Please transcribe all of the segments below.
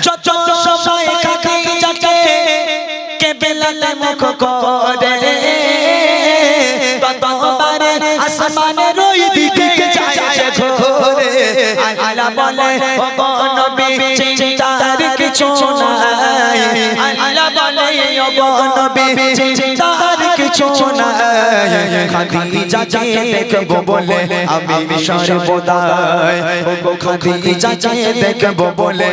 যত সময় খাদিজাকে কেবলাতে মুখ করে ততবার আসমানের ওই দিকে যায় ঘোরে আল্লাহ বলে ও নবী চিন্তার কিছু নাই আল্লাহ বলে ও নবী চিন্তার কিছু নাই খাদিজাকে দেখব বলে আমি সর্বদাই ও খাদিজাকে দেখব বলে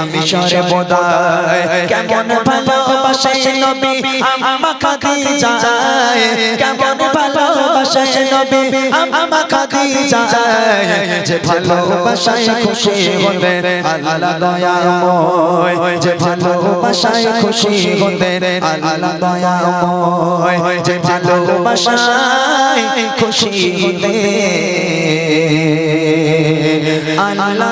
আমি সর্বদাই কেমন ভালোবাসে নবী আমার খাদিজা কেমন ভালোবাসে নবী আমার খাদিজা যে ভালোবাসায় খুশি হতে আল্লাহ দয়াময় যে ভালোবাসায় খুশি হতে আল্লাহ দয়াময় যে ভালোবাসায় খুশি হতে আল্লাহ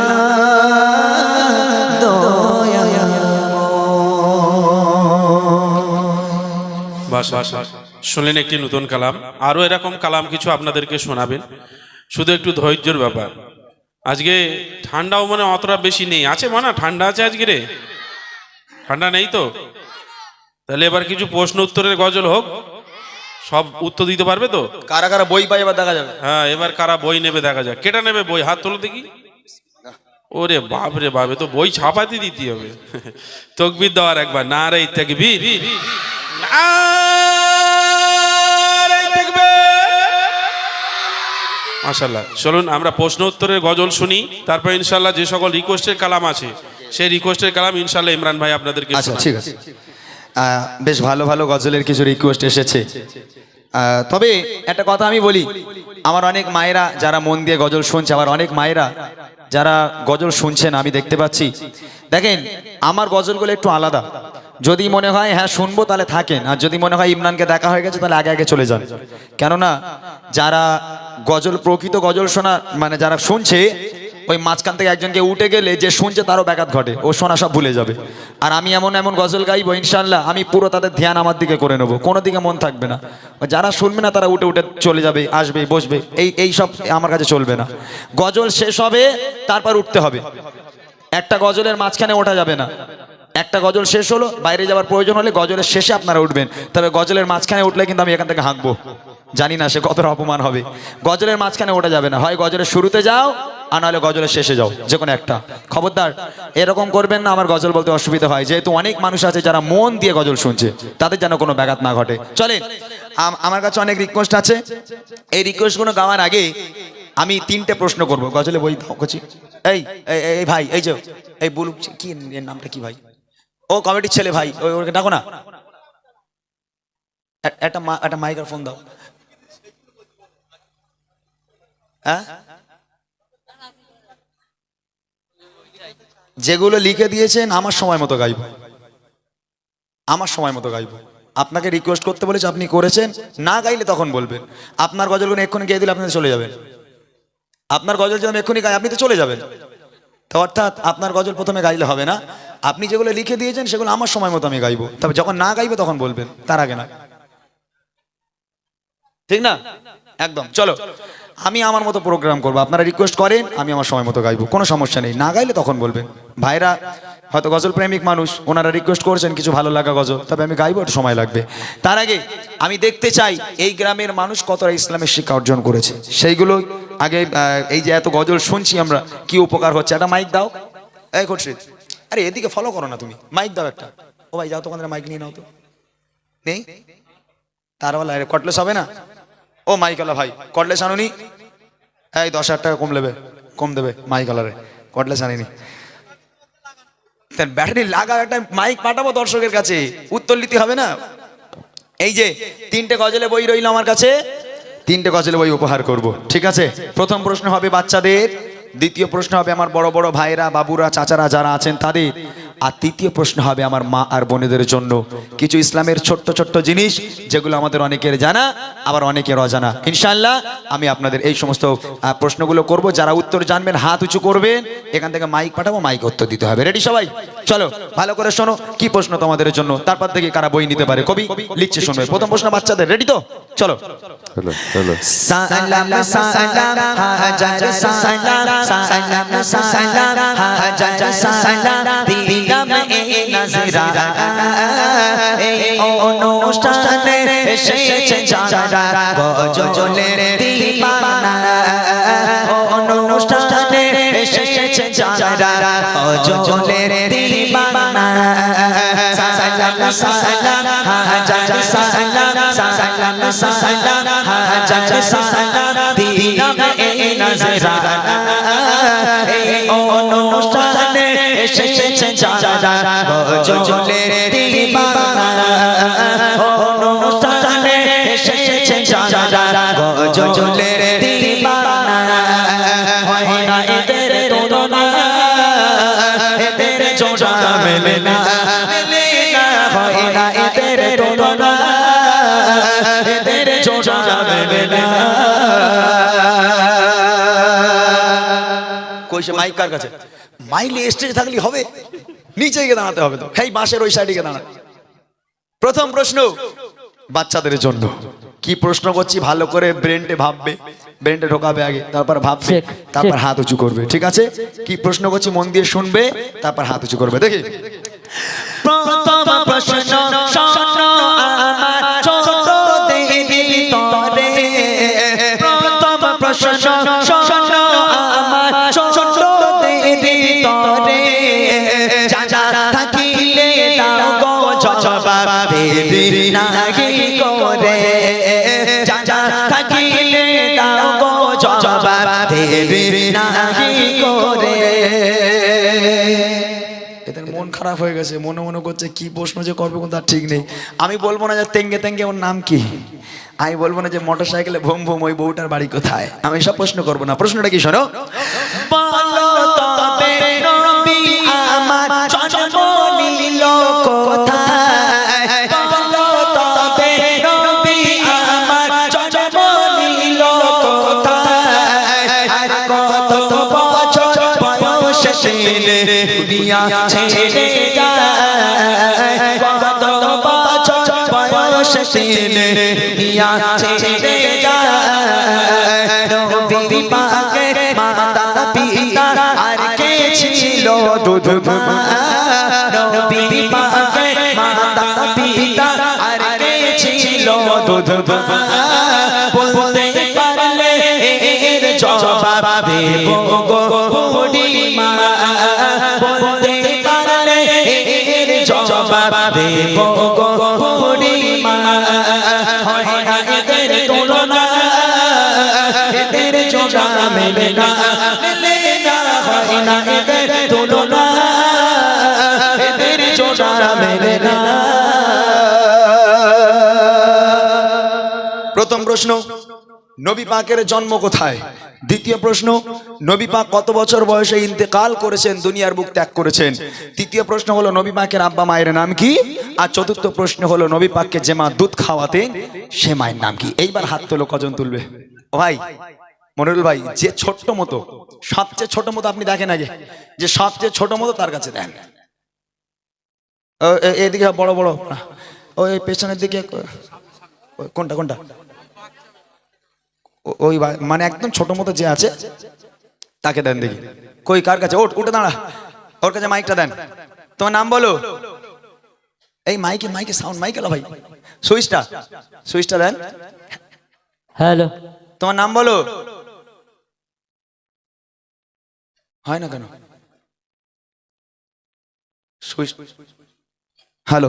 শুনলেন একটি নতুন কালাম। আরো এরকম কালাম কিছু আপনাদেরকে শোনাবেন, শুধু একটু ধৈর্যের ব্যাপার। আজকে ঠান্ডাও মানে অতটা বেশি নেই, আছে মানে ঠান্ডা আছে আজকে রে? ঠান্ডা নেই তো? তাহলে এবার কিছু প্রশ্ন উত্তরের গজল হোক, সব উত্তর দিতে পারবে তো? কারা কারা বই পাই এবার দেখা যাবে। হ্যাঁ, এবার কারা বই নেবে দেখা যাক। কেটা নেবে বই? হাত তোলো দেখি। ওরে বাপ রে বাপ, তো বই ছাপাতে দিতে হবে। তকবীর দেওয়ার একবার, নারে তাকবীর, মাশাআল্লাহ। চলুন আমরা প্রশ্ন উত্তরের গজল শুনি, তারপর ইনশাআল্লাহ যে সকল রিকোয়েস্টের কালাম আছে সেই রিকোয়েস্টের কালাম ইনশাআল্লাহ ইমরান ভাই আপনাদেরকে আচ্ছা ঠিক আছে। বেশ ভালো ভালো গজলের কিছু রিকোয়েস্ট এসেছে। তবে একটা কথা আমি বলি, আমার অনেক মায়েরা যারা মন দিয়ে গজল শুনছে, আবার অনেক মায়েরা যারা গজল শুনছেন আমি দেখতে পাচ্ছি। দেখেন, আমার গজলগুলো একটু আলাদা। যদি মনে হয় হ্যাঁ শুনবো তাহলে থাকেন, আর যদি মনে হয় ইমরানকে দেখা হয়ে গেছে তাহলে আগে আগে চলে যান। কেননা যারা গজল, প্রকৃত গজল শোনা মানে যারা শুনছে, ওই মাঝখান থেকে একজনকে উঠে গেলে যে শুনছে তারও ব্যাঘাত ঘটে, ও শোনা সব ভুলে যাবে। আর আমি এমন এমন গজল গাইবো ইনশাল্লাহ, আমি পুরো তাদের ধ্যান আমার দিকে করে নেবো, কোনো দিকে মন থাকবে না। যারা শুনবে না তারা উঠে উঠে চলে যাবে, আসবে, বসবে, এই সব আমার কাছে চলবে না। গজল শেষ হবে তারপর উঠতে হবে, একটা গজলের মাঝখানে ওঠা যাবে না। একটা গজল শেষ হলো, বাইরে যাওয়ার প্রয়োজন হলে গজলের শেষে আপনারা উঠবেন, তবে গজলের মাঝখানে উঠলে কিন্তু আমি এখান থেকে হাঁকবো, জানি না সে কতটা অপমান হবে। গজলের মাঝখানে ওঠা যাবে না, হয় গজলের শুরুতে যাও আর নাহলে গজলের শেষে যাও, যে কোনো একটা। খবরদার এরকম করবেন না, আমার গজল বলতে অসুবিধা হয়, যেহেতু অনেক মানুষ আছে যারা মন দিয়ে গজল শুনছে, তাদের যেন কোনো ব্যাঘাত না ঘটে। চলেন, আমার কাছে অনেক রিকোয়েস্ট আছে। এই রিকোয়েস্টগুলো গাওয়ার আগে আমি 3টে প্রশ্ন করবো। গজলে বই করছি। এই এই ভাই, এই যে এই বলুক, কি এর নামটা কি ভাই? ও কমিটির ছেলে ভাই, ওকে ডাকো না, একটা মাইক্রোফোন দাও। হ্যাঁ, যেগুলো লিখে দিয়েছেন আমার সময় মতো গাইব, আমার সময় মতো গাইব। আপনাকে রিকোয়েস্ট করতে বলেছে, আপনি করেছেন, না গাইলে তখন বলবেন। আপনার গজলগুলো এক্ষুনি গিয়ে দিলে আপনি চলে যাবেন। আপনার গজল যদি আমি এক্ষুনি গাই, আপনি তো চলে যাবেন। তো অর্থাৎ আপনার গজল প্রথমে গাইলে হবে না, আপনি যেগুলো লিখে দিয়েছেন সেগুলো আমার সময় মতো আমি গাইবো, তবে যখন না গাইবো তখন বলবেন, তার আগে না, ঠিক না? একদম। চলো, আমি আমার মতো প্রোগ্রাম করবো, আপনারা রিকোয়েস্ট করেন, আমি আমার সময় মতো গাইবো, কোনো সমস্যা নেই। না গাইলে তখন বলবেন। ভাইরা হয়তো গজল প্রেমিক মানুষ, ওনারা রিকোয়েস্ট করছেন কিছু ভালো লাগা গজল, তবে আমি গাইবো, একটু সময় লাগবে। তার আগে আমি দেখতে চাই এই গ্রামের মানুষ কতটা ইসলামের শিক্ষা অর্জন করেছে, সেইগুলো আগে। এই যে এত গজল শুনছি আমরা, কি উপকার হচ্ছে? একটা মাইক দাও। এই খুরশিদ, আরে এদিকে ফলো করো না তুমি, মাইক দাও একটা। ও ভাই যাও তো, ওখানে মাইক নিয়ে নাও তো। নেই তারওয়ালা, কটলেস হবে না? ও মাইকওয়ালা ভাই, কটলেস আনুনি? এই 10,000 টাকা কম নেবে, কম দেবে মাইকওয়ালারে, কটলেস আনিনি। ব্যাটারি লাগা একটা মাইক পাঠাবো দর্শকের কাছে, উত্তর নিতে হবে না? এই যে 3টে গজলে বই রইল আমার কাছে, 3টে গজলে বই উপহার করব, ঠিক আছে? প্রথম প্রশ্ন হবে বাচ্চাদের, দ্বিতীয় প্রশ্ন হবে আমার বড় বড় ভাইরা, বাবুরা, চাচারা যারা আছেন তাদের, আর তৃতীয় প্রশ্ন হবে আমার মা আর বোনেদের জন্য কিছু ইসলামের ছোট্ট ছোট্ট জিনিস যেগুলো আমাদের অনেকের জানা আবার অনেকের অজানা। ইনশাআল্লাহ আমি আপনাদের এই সমস্ত প্রশ্নগুলো করব। যারা উত্তর জানবেন হাত উঁচু করবেন, এখান থেকে মাইক পাঠাবো, মাইক উত্তর দিতে হবে। রেডি সবাই? চলো ভালো করে শোনো কি প্রশ্ন তোমাদের জন্য, তারপর থেকে কারা বই নিতে পারে কবি লিখছে শুনবে। প্রথম প্রশ্ন বাচ্চাদের, রেডি তো? চলো। সালাম সালাম হাজার সালাম, সালাম সালাম হাজার সালাম, দিলা নাজিরা এই অনুষ্ঠানে এসেছে যারা গজলের দিওয়ানা অনুষ্ঠানে এসেছে যারা গজলের দিওয়ানা সালাম সালাম হাজার সালাম সালাম সালাম হাজার সালাম দিলাম এই নাজরানা এই অনুষ্ঠানে এসেছে যারা গজলের দিওয়ানা অনুষ্ঠানে এসেছে যারা গজলের দিওয়ানা হয় না এদের তুলনা এদের জোড়া মেলে না হয় না এদের তুলনা এদের জোড়া মেলে না কইছে মাইক কার কাছে মাইলে স্টেজে থাকলে হবে নিচে গিয়ে দাঁড়াতে হবে তো এই বাঁশের ওই সাইডে গিয়ে দাঁড়াতে প্রথম প্রশ্ন বাচ্চাদের জন্য কি প্রশ্ন করছি ভালো করে ব্রেনটে ভাববে ব্রেনটে ঢোকাবে আগে তারপর ভাববে তারপর হাত উঁচু করবে ঠিক আছে কি প্রশ্ন করছি মন দিয়ে শুনবে তারপর হাত উঁচু করবে দেখি প্রথম প্রশ্ন শোনো আমার ছোট দেবী তরে প্রথম প্রশ্ন শোনো আমার ছোট দেবী তরে যা থাকিলে দাও গো জবাব দেবী নাহি করে যা থাকিলে দাও গো জবাব দেবী নাহি করে এদের মন খারাপ হয়ে গেছে মনে মনে করছে কি প্রশ্ন যে করবে কোন তার ঠিক নেই আমি বলবো না যে তেঙ্গে তেঙ্গে ওর নাম কি আমি বলবো না যে মোটরসাইকেলে ভোম ভোম ওই বউটার বাড়ি কোথায় আমি সব প্রশ্ন করবো না প্রশ্নটা কি শোনো বলো তবে নবী আমার জন্ম নিল কোথায় বলো তবে নবী আমার জন্ম নিল কোথায় আর কত বছর বয়সে দুনিয়া ছেড়ে যায় কত বছর বয়সে দুনিয়া ছেড়ে যায় নবী পাকের মাতা পিতা আর কে ছিল দুধ মা নবী পাকের মাতা পিতা আর কে ছিল দুধ মা বলতে পারলে এর জবাব দেব গো বুড়িমা বলতে পারলে এর জবাব দেব গো বুড়িমা হয় না এদের তুলনা এদের জোড়া মেলে না হয় না এদের তুলনা এদের জোড়া মেলে না প্রথম প্রশ্ন নবী পাকের জন্ম কোথায় দ্বিতীয় প্রশ্ন নবী পাক কত বছর বয়সে ইন্তেকাল করেছেন দুনিয়ার বুক ত্যাগ করেছেন তৃতীয় প্রশ্ন হলো নবী পাকের আব্বা মায়ের নাম কি আর চতুর্থ প্রশ্ন হলো নবী পাককে যে মা দুধ খাওয়াতেন সে মায়ের নাম কি এইবার হাত তোলো কজন তুলবে ও ভাই মনিরুল ভাই যে ছোট্ট মতো সবচেয়ে ছোট মতো আপনি দেখেন আগে যে সবচেয়ে ছোট মতো তার কাছে দেন এদিকে বড় বড় ওই পেছনের দিকে কোনটা কোনটা ওই মানে একদম ছোট মতো যে আছে তাকে দেন দেখি কই কার কাছে উঠে দাঁড়া ওর কাছে মাইকটা দেন তোমার নাম বলো এই মাইকে সাউন্ড মাইক এলো ভাই সুইচটা দেন হ্যালো তোমার নাম বলো হয় না কেন সুইচ হ্যালো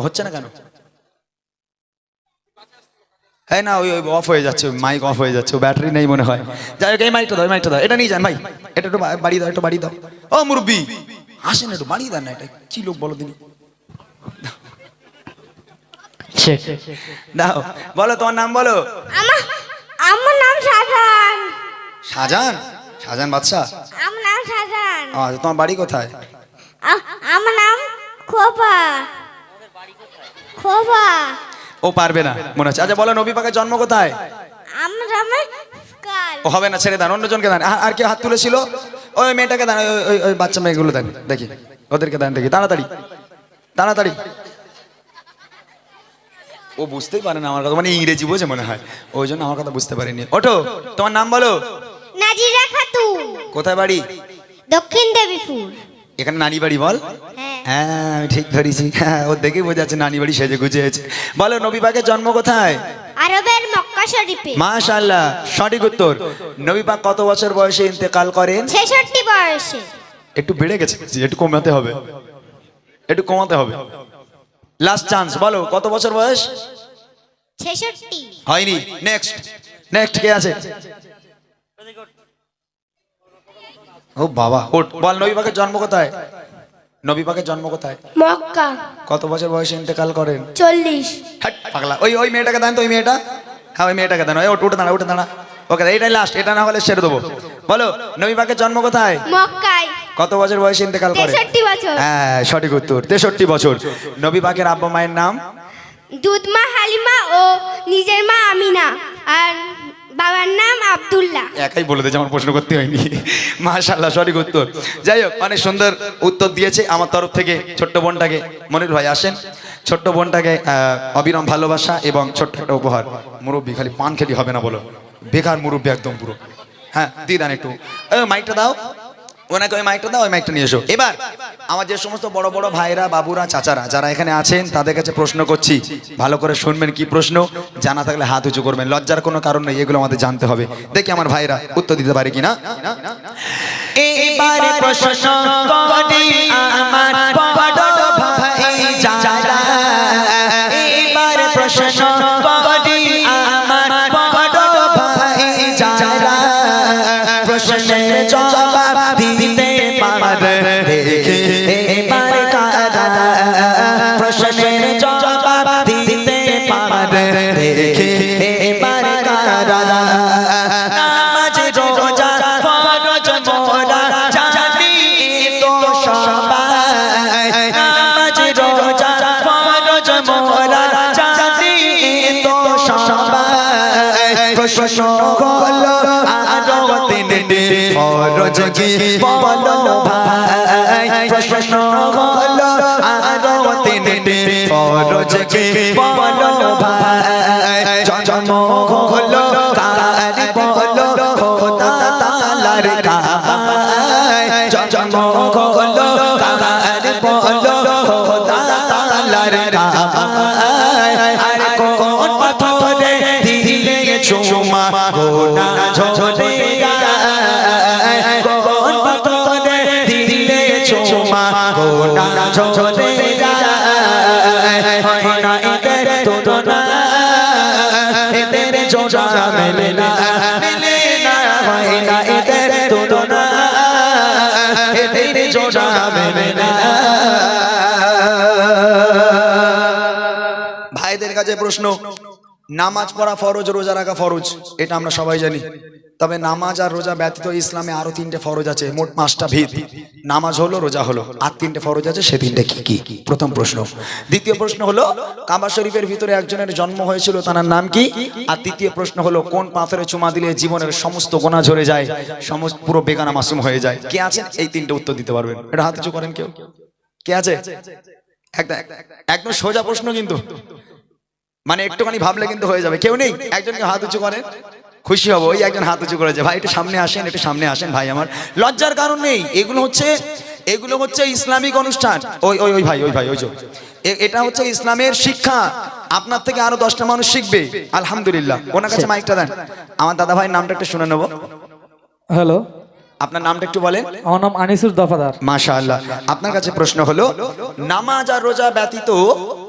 হচ্ছে না কেন হ্যাঁ না ওই অফ হয়ে যাচ্ছে মাইক অফ হয়ে যাচ্ছে ব্যাটারি নেই মনে হয় যাই হোক এই মাইকটা দাও এটা নিয়ে যান ভাই এটা একটু বাড়িয়ে দাও ও মুরব্বি আসেন একটু বাড়িয়ে দেন না এটা কি লোক বলো দিনি দাও বলো তোমার নাম বলো আমার নাম শাহজাহান শাহজাহান বাদশা আমার নাম শাহজাহান তোমার বাড়ি কোথায় আমার নাম খোপা ও পারবে না মনে হচ্ছে আচ্ছা বলো নবী পাকের জন্ম কোথায় আমার নাম কাল ও হবে না ছেড়ে দেন অন্যজনকে দেন আর কে হাত তুলেছিল ওই মেয়েটাকে দেন ওই বাচ্চা মেয়েগুলো দেন দেখি ওদেরকে দেন দেখি তাড়াতাড়ি ও বুঝতেই পারে না আমার কথা মানে ইংরেজি বোঝে মনে হয় ওই জন্য আমার কথা বুঝতে পারিনি ওঠো তোমার নাম বলো নাজিরা খাতুন কোথায় বাড়ি দক্ষিণ দেবীপুর এখানে নারী বাড়ি বল হ্যাঁ হ্যাঁ আমি ঠিক ধরেছি, হ্যাঁ ও দেখে বোঝা যাচ্ছে নানি বাড়ি সেজে গুজে আছে। বলো নবী পাকের জন্ম কোথায়? আরবের মক্কা শরীফে। মাশাআল্লাহ, সঠিক উত্তর। নবী পাক কত বছর বয়সে ইন্তেকাল করেন? 66 বয়সে। একটু বেড়ে গেছে, একটু কমাতে হবে, একটু কমাতে হবে। লাস্ট চান্স, বলো কত বছর বয়স? 66। হয়নি। নেক্সট, নেক্সট কে আছে? ও বাবা, ওঠ বল নবী পাকের জন্ম কোথায়? নবী পাকের জন্ম কোথায়? মক্কা। কত বছর বয়সে ইন্তেকাল করেন? 40। হাট পাগলা, ওই মেয়েটাকে দেন তো, ওই মেয়েটা, হ্যাঁ ওই মেয়েটাকে দেন। ওই উঠে দাঁড়া, উঠে দাঁড়া। ওকে, এইটাই লাস্ট, এটা না হলে ছেড়ে দেবো। বলো নবী পাকের জন্ম কোথায়? মক্কায়। কত বছর বয়সে ইন্তেকাল করেন? 63 বছর। হ্যাঁ সঠিক উত্তর, 63 বছর। নবী পাকের আব্বা মায়ের নাম? দুধমা হালিমা ও নিজের মা আমিনা, আর বাবার নাম আব্দুল্লাহ। একাই বলে দিয়েছে, আমার প্রশ্ন করতে হয়নি। মাশাআল্লাহ, সঠিক উত্তর। যাই হোক, অনেক সুন্দর উত্তর দিয়েছে। আমার তরফ থেকে ছোট্ট বোনটাকে, মনির ভাই আসেন, ছোট্ট বোনটাকে অবিরাম ভালোবাসা এবং ছোট্ট একটা উপহার। মুরব্বী খালি পান খেলি হবে না বলো, বেকার মুরব্বী একদম পুরো। হ্যাঁ দিয়ে দেন একটু, মাইকটা দাও ওনাকে, ওই মাইকটা দাও, ওই মাইকটা নিয়ে এসো। এবার আমার যে সমস্ত বড় বড় ভাইরা, বাবুরা, চাচারা যারা এখানে আছেন, তাদের কাছে প্রশ্ন করছি, ভালো করে শুনবেন। কি প্রশ্ন? জানা থাকলে হাত উঁচু করবেন, লজ্জার কোনো কারণ নেই, এগুলো আমাদের জানতে হবে। দেখি আমার ভাইরা উত্তর দিতে পারে কিনা। এবারে প্রশ্ন করি আমার বড় ভাই যারা, এবারে প্রশ্ন করি আমার বড় ভাই যারা, প্রশ্নের জবাব দিতে পারে দেখে এবার কারা, প্রশ্নের জবাব দিতে পারে দেখে এবার কারা। নামাজ রোজা ফরজ মোরা জানি তো সবাই, নামাজ রোজা ফরজ মোরা জানি তো সবাই। প্রশ্ন হলো আরো তিনটি ফরজ কি বলো ভাই, প্রশ্ন হলো আরো তিনটি ফরজ কি বলো ভাই। জন্ম হলো কার বলো খোদা তাআলার কাবায়, জন্ম হলো কার বলো খোদা তাআলার কাবায়। আর কোন পাথরে দিলে চুমা গোনা ঝরে যায়, কোন পাথরে দিলে চুমা গোনা ঝরে যায়। হয় না এদের তুলনা, এদের জোড়া মেলে না, মেলে না, হয় না এদের তুলনা, এদের জোড়া মেলে না। ভাইদের কাছে প্রশ্ন, নামাজ পড়া ফরজ, রোজা রাখা ফরজ, এটা আমরা সবাই জানি। তবে নামাজ আর রোজা ব্যতীত ইসলামে আরো 3টে ফরজ আছে, মোট 5টা ভিত। নামাজ হলো, রোজা হলো, আর 3টে ফরজ আছে, সে 3টে কি কি? প্রথম প্রশ্ন। দ্বিতীয় প্রশ্ন হলো কাবা শরীফের ভিতরে একজনের জন্ম হয়েছিল, তার নাম কি? আর তৃতীয় প্রশ্ন হলো কোন পাথরে চুমা দিলে জীবনের সমস্ত গোনা ঝরে যায়, সমস্ত পুরো বেগানা মাসুম হয়ে যায়। কে আছেন এই 3টে উত্তর দিতে পারবেন? এটা হাত উঁচু করেন কেউ, কে আছে? একদম সোজা প্রশ্ন কিন্তু, মানে একটুখানি ভাবলে কিন্তু হয়ে যাবে। কেউ নেই? একজনকে হাত উঁচু করেন, খুশি হবো। ওই একজন হাত উঁচু করেছে। ভাই একটু সামনে আসেন, একটু সামনে আসেন ভাই আমার, লজ্জার কারণ নেই। এগুলো হচ্ছে ইসলামিক অনুষ্ঠান। ওই ভাই, ওই যে এটা হচ্ছে ইসলামের শিক্ষা। আপনার থেকে আরো 10টা মানুষ শিখবে আলহামদুলিল্লাহ। ওনার কাছে মাইকটা দেন। আমার দাদা ভাইয়ের নামটা একটু শুনে নেবো। হ্যালো, আপনার নামটা একটু বলেন। আমার নাম আনিসুর দফাদার। মাশাআল্লাহ। আপনার কাছে প্রশ্ন হলো নামাজ আর রোজা ব্যতীত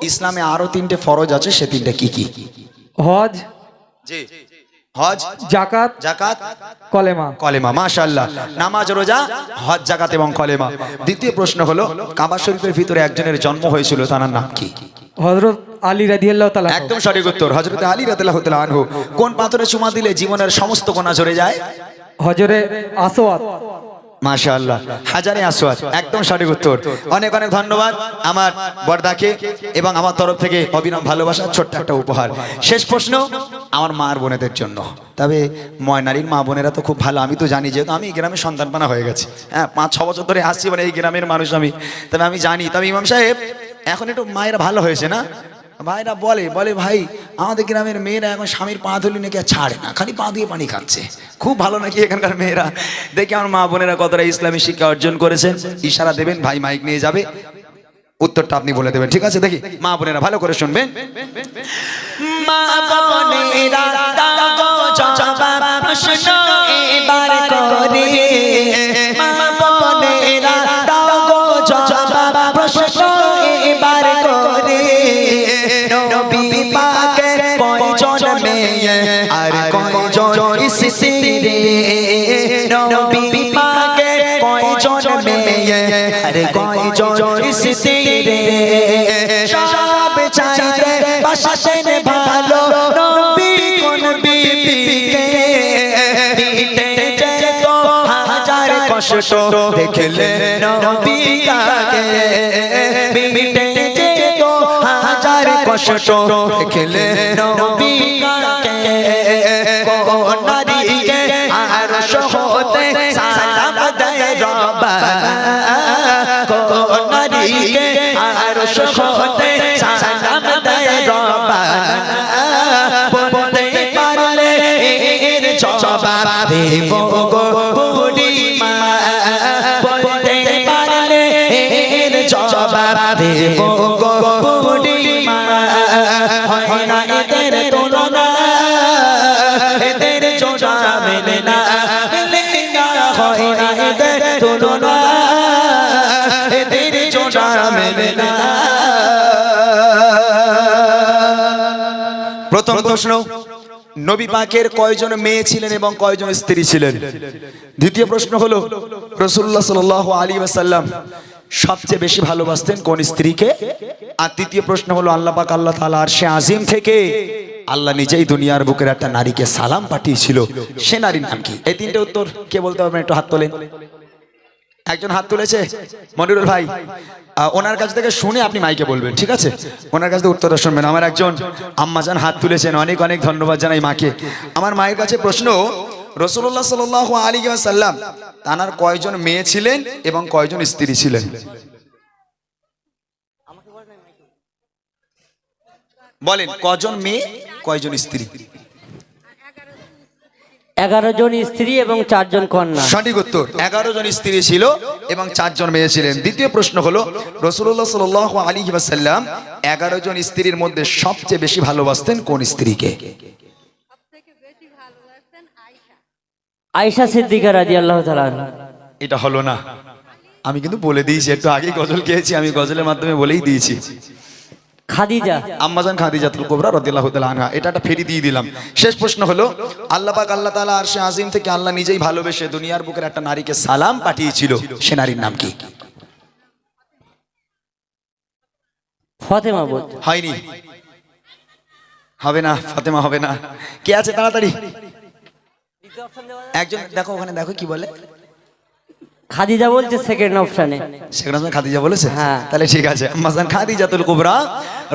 ইসলামে আরো 3টে ফরজ আছে, সে 3টে কি কি? হজ, জি, হজ, জাকাত, যাকাত, কলেমা। কলেমা। মাশাআল্লাহ। নামাজ, রোজা, হজ, যাকাত এবং কলেমা। দ্বিতীয় প্রশ্ন হলো কাবা শরীফের ভিতরে একজনের জন্ম হয়েছিল, তার নাম কি? হযরত আলী রাদিয়াল্লাহু তাআলা। একদম সঠিক উত্তর, হযরত আলী রাদিয়াল্লাহু তাআলা আনহু। কোন পাথরে চুমা দিলে জীবনের সমস্ত গোনা ঝরে যায়? হজরে আসওয়াদ। মাশাআল্লাহ, হাজারে আসওয়াদ। একদম সঠিক উত্তর। অনেক অনেক ধন্যবাদ আমার বড়দাকে, এবং আমার তরফ থেকে অবিরাম ভালোবাসা, ছোট্ট একটা উপহার। শেষ প্রশ্ন আমার মার বোনেদের জন্য। তবে ময়নারীর মা বোনেরা তো খুব ভালো, আমি তো জানি, যেহেতু আমি এই গ্রামের সন্তানপানা হয়ে গেছি। হ্যাঁ, 5-6 বছর ধরে আসছি, মানে এই গ্রামের মানুষ আমি, তবে আমি জানি। তবে ইমাম সাহেব এখন একটু মায়েরা ভালো হয়েছে না? ভাইরা বলে ভাই আমাদের গ্রামের মেয়েরা এখন স্বামীর পা ধুলি নাকি আর ছাড়ে না, খালি পা দিয়ে পানি খাচ্ছে। খুব ভালো নাকি এখানকার মেয়েরা? দেখি আমার মা বোনেরা কতটা ইসলামী শিক্ষা অর্জন করেছেন। ইশারা দেবেন, ভাই মাইক নিয়ে যাবে। উত্তরটা আপনি বলে দেবেন, ঠিক আছে? দেখি মা বোনেরা ভালো করে শুনবেন। মা বোনেরা দাও গো জবাব প্রশ্ন এবার করে, মা বোনেরা দাও গো জবাব প্রশ্ন এবার করে, নবী পাকের কয়জন মেয়ে আর কয়জন স্ত্রী রে, নবী পাকের কয়জন মেয়ে আর কয়জন স্ত্রী রে, সব চাইতে বাসেন ভালো নবী কোন বিবিকে, দিতে যেত হাজার কষ্ট দেখলে নবী কাকে, দিতে যেত হাজার কষ্ট দেখলে নবী কাকে, কোন নারীকে আর সহতে সালাম দেয় রব্বানা, কোন নারীকে আর সহতে সালাম দেয় রব্বানা, বলতে পারলে এর জবাব দেব গো বুড়িমা, বলতে পারলে এর জবাব দেব গো বুড়িমা, হয় না এদের তুলনা, এদের জোড়া মেলে না, মেলে না, হয় না এদের তুলনা, এদের জোড়া মেলে না। প্রথম প্রশ্ন, নবী পাকের কয়জন মেয়ে ছিলেন এবং কয়জন স্ত্রী ছিলেন? দ্বিতীয় প্রশ্ন হলো রাসূলুল্লাহ সাল্লাল্লাহু আলাইহি ওয়াসাল্লাম সবচেয়ে বেশি ভালোবাসতেন কোন স্ত্রীকে? আর তৃতীয় প্রশ্ন হলো আল্লাহ পাক আল্লাহ তাআলা আরশে আজিম থেকে আল্লাহ নিজেই দুনিয়ার বুকের একটা নারীকে সালাম পাঠিয়েছিল, সে নারীর নাম কি? এই তিনটে উত্তর কে বলতে পারবেন? একটু হাত তোলেন। একজন হাত তুলেছে, মনিরুল ভাই, ওনার কাছ থেকে শুনে আপনি মাইকে বলবেন, ঠিক আছে? ওনার কাছ থেকে উত্তরটা শুনবেন। আমার একজন আম্মাজান হাত তুলেছেন, অনেক অনেক ধন্যবাদ জানাই মাকে। আমার মায়ের কাছে প্রশ্ন, রাসূলুল্লাহ সাল্লাল্লাহু আলাইহি ওয়াসাল্লাম তানার কয়জন মেয়ে ছিলেন এবং কয়জন স্ত্রী ছিলেন? বলেন, কজন মেয়ে কয়জন স্ত্রী? 11 জন স্ত্রী এবং 4 জন কন্যা। সঠিক উত্তর, 11 জন স্ত্রী ছিল এবং 4 জন মেয়ে ছিলেন। দ্বিতীয় প্রশ্ন হলো রাসূলুল্লাহ সাল্লাল্লাহু আলাইহি ওয়াসাল্লাম 11 জন স্ত্রীর মধ্যে সবচেয়ে বেশি ভালোবাসতেন কোন স্ত্রীকে? আয়েশা সিদ্দিকা রাদিয়াল্লাহু তাআলা আনহা। এটা হলো না, আমি কিন্তু বলে দিয়েছি, একটু আগে গজল গেয়েছি, আমি গজলের মাধ্যমে বলেই দিয়েছি। খাদিজা, আম্মাজান খাদিজাতুল কুবরা রাদিয়াল্লাহু তাআলা আনহা, এটা একটা ফেরি দিয়ে দিলাম। শেষ প্রশ্ন হলো আল্লাহ পাক আল্লাহ তাআলা আরশে আজিম থেকে আল্লাহ নিজেই ভালোবেসে দুনিয়ার বুকের একটা নারীকে সালাম পাঠিয়েছিল, সে নারীর নাম কি? ফাতেমা বলতো। হয়নি, হবে না, ফাতেমা হবে না। কে আছে তাড়াতাড়ি? একজন দেখো, ওখানে দেখো কি বলে। খাদিজা বলছে সেকেন্ড অপশনে। সেখানে খাদিজা বলেছে, হ্যাঁ। তাহলে ঠিক আছে। আম্মাজান খাদিজাতুল কুবরা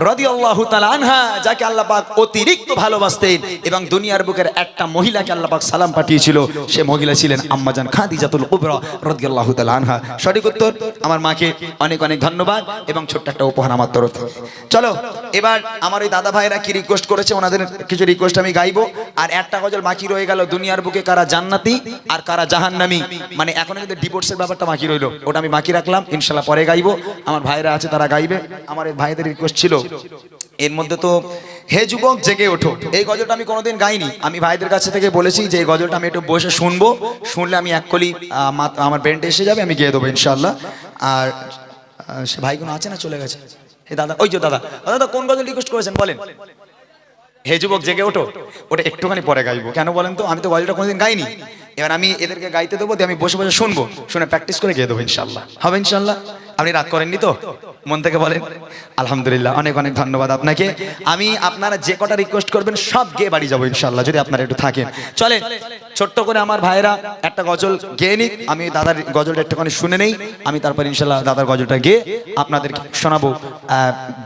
রাদিয়াল্লাহু তাআলা আনহা, যাকে আল্লাহ পাক অতিরিক্ত ভালোবাসতেন এবং দুনিয়ার বুকের একটা মহিলাকে আল্লাহ পাক সালাম পাঠিয়েছিল, সে মহিলা ছিলেন আম্মাজান খাদিজাতুল কুবরা রাদিয়াল্লাহু তাআলা আনহা। সঠিক উত্তর। আমার মাকে অনেক অনেক ধন্যবাদ এবং ছোট্ট একটা উপহার আমার তরফ থেকে। চলো এবার আমার ওই দাদা ভাইরা কি রিকোয়েস্ট করেছে, ওনাদের কিছু রিকোয়েস্ট আমি গাইবো। আর একটা গজল বাকি রয়ে গেল, দুনিয়ার বুকে কারা জান্নাতি আর কারা জাহান্নামী, মানে এখনো কিন্তু ডিভোর্সের ব্যাপারটা বাকি রইলো, ওটা আমি বাকি রাখলাম, ইনশাল্লাহ পরে গাইবো। আমার ভাইরা আছে তারা গাইবে। আমার এই ভাইদের রিকোয়েস্ট ছিল, এর মধ্যে তো হে যুবক জেগে ওঠো, এই গজলটা আমি কোনোদিন গাইনি। আমি ভাইদের কাছে থেকে বলেছি যে এই গজলটা আমি একটু বসে শুনবো, শুনলে আমি এক কলি আমার ব্রেনটা এসে যাবে, আমি গেয়ে দেবো ইনশাল্লাহ। আর সে ভাই কোনো আছে না, চলে গেছে? হে দাদা, ওই যে দাদা, দাদা কোন গজল রিকোয়েস্ট করেছেন বলেন? হে যুবক জেগে ওঠো, ওটা একটুখানি পরে গাইবো। কেন বলেন তো? আমি তো গজলটা কোনোদিন গাইনি, এবার আমি এদেরকে গাইতে দেবো, আমি বসে বসে শুনবো, শুনে প্র্যাকটিস করে গিয়ে দেবো ইনশাল্লাহ। হবে ইনশাল্লাহ? আপনি রাগ করেননি তো? মন থেকে বলেন আলহামদুলিল্লাহ। অনেক অনেক ধন্যবাদ আপনাকে। আমি আপনারা যে কটা রিকোয়েস্ট করবেন সব গেয়ে বাড়ি যাবো ইনশাল্লাহ, যদি আপনারা একটু থাকেন। চলেন ছোট্ট করে আমার ভাইয়েরা একটা গজল গেয়ে নিক, আমি দাদার গজলটা একটুখানি শুনে নেই, আমি তারপর ইনশাল্লাহ দাদার গজলটা গেয়ে আপনাদেরকে শোনাবো।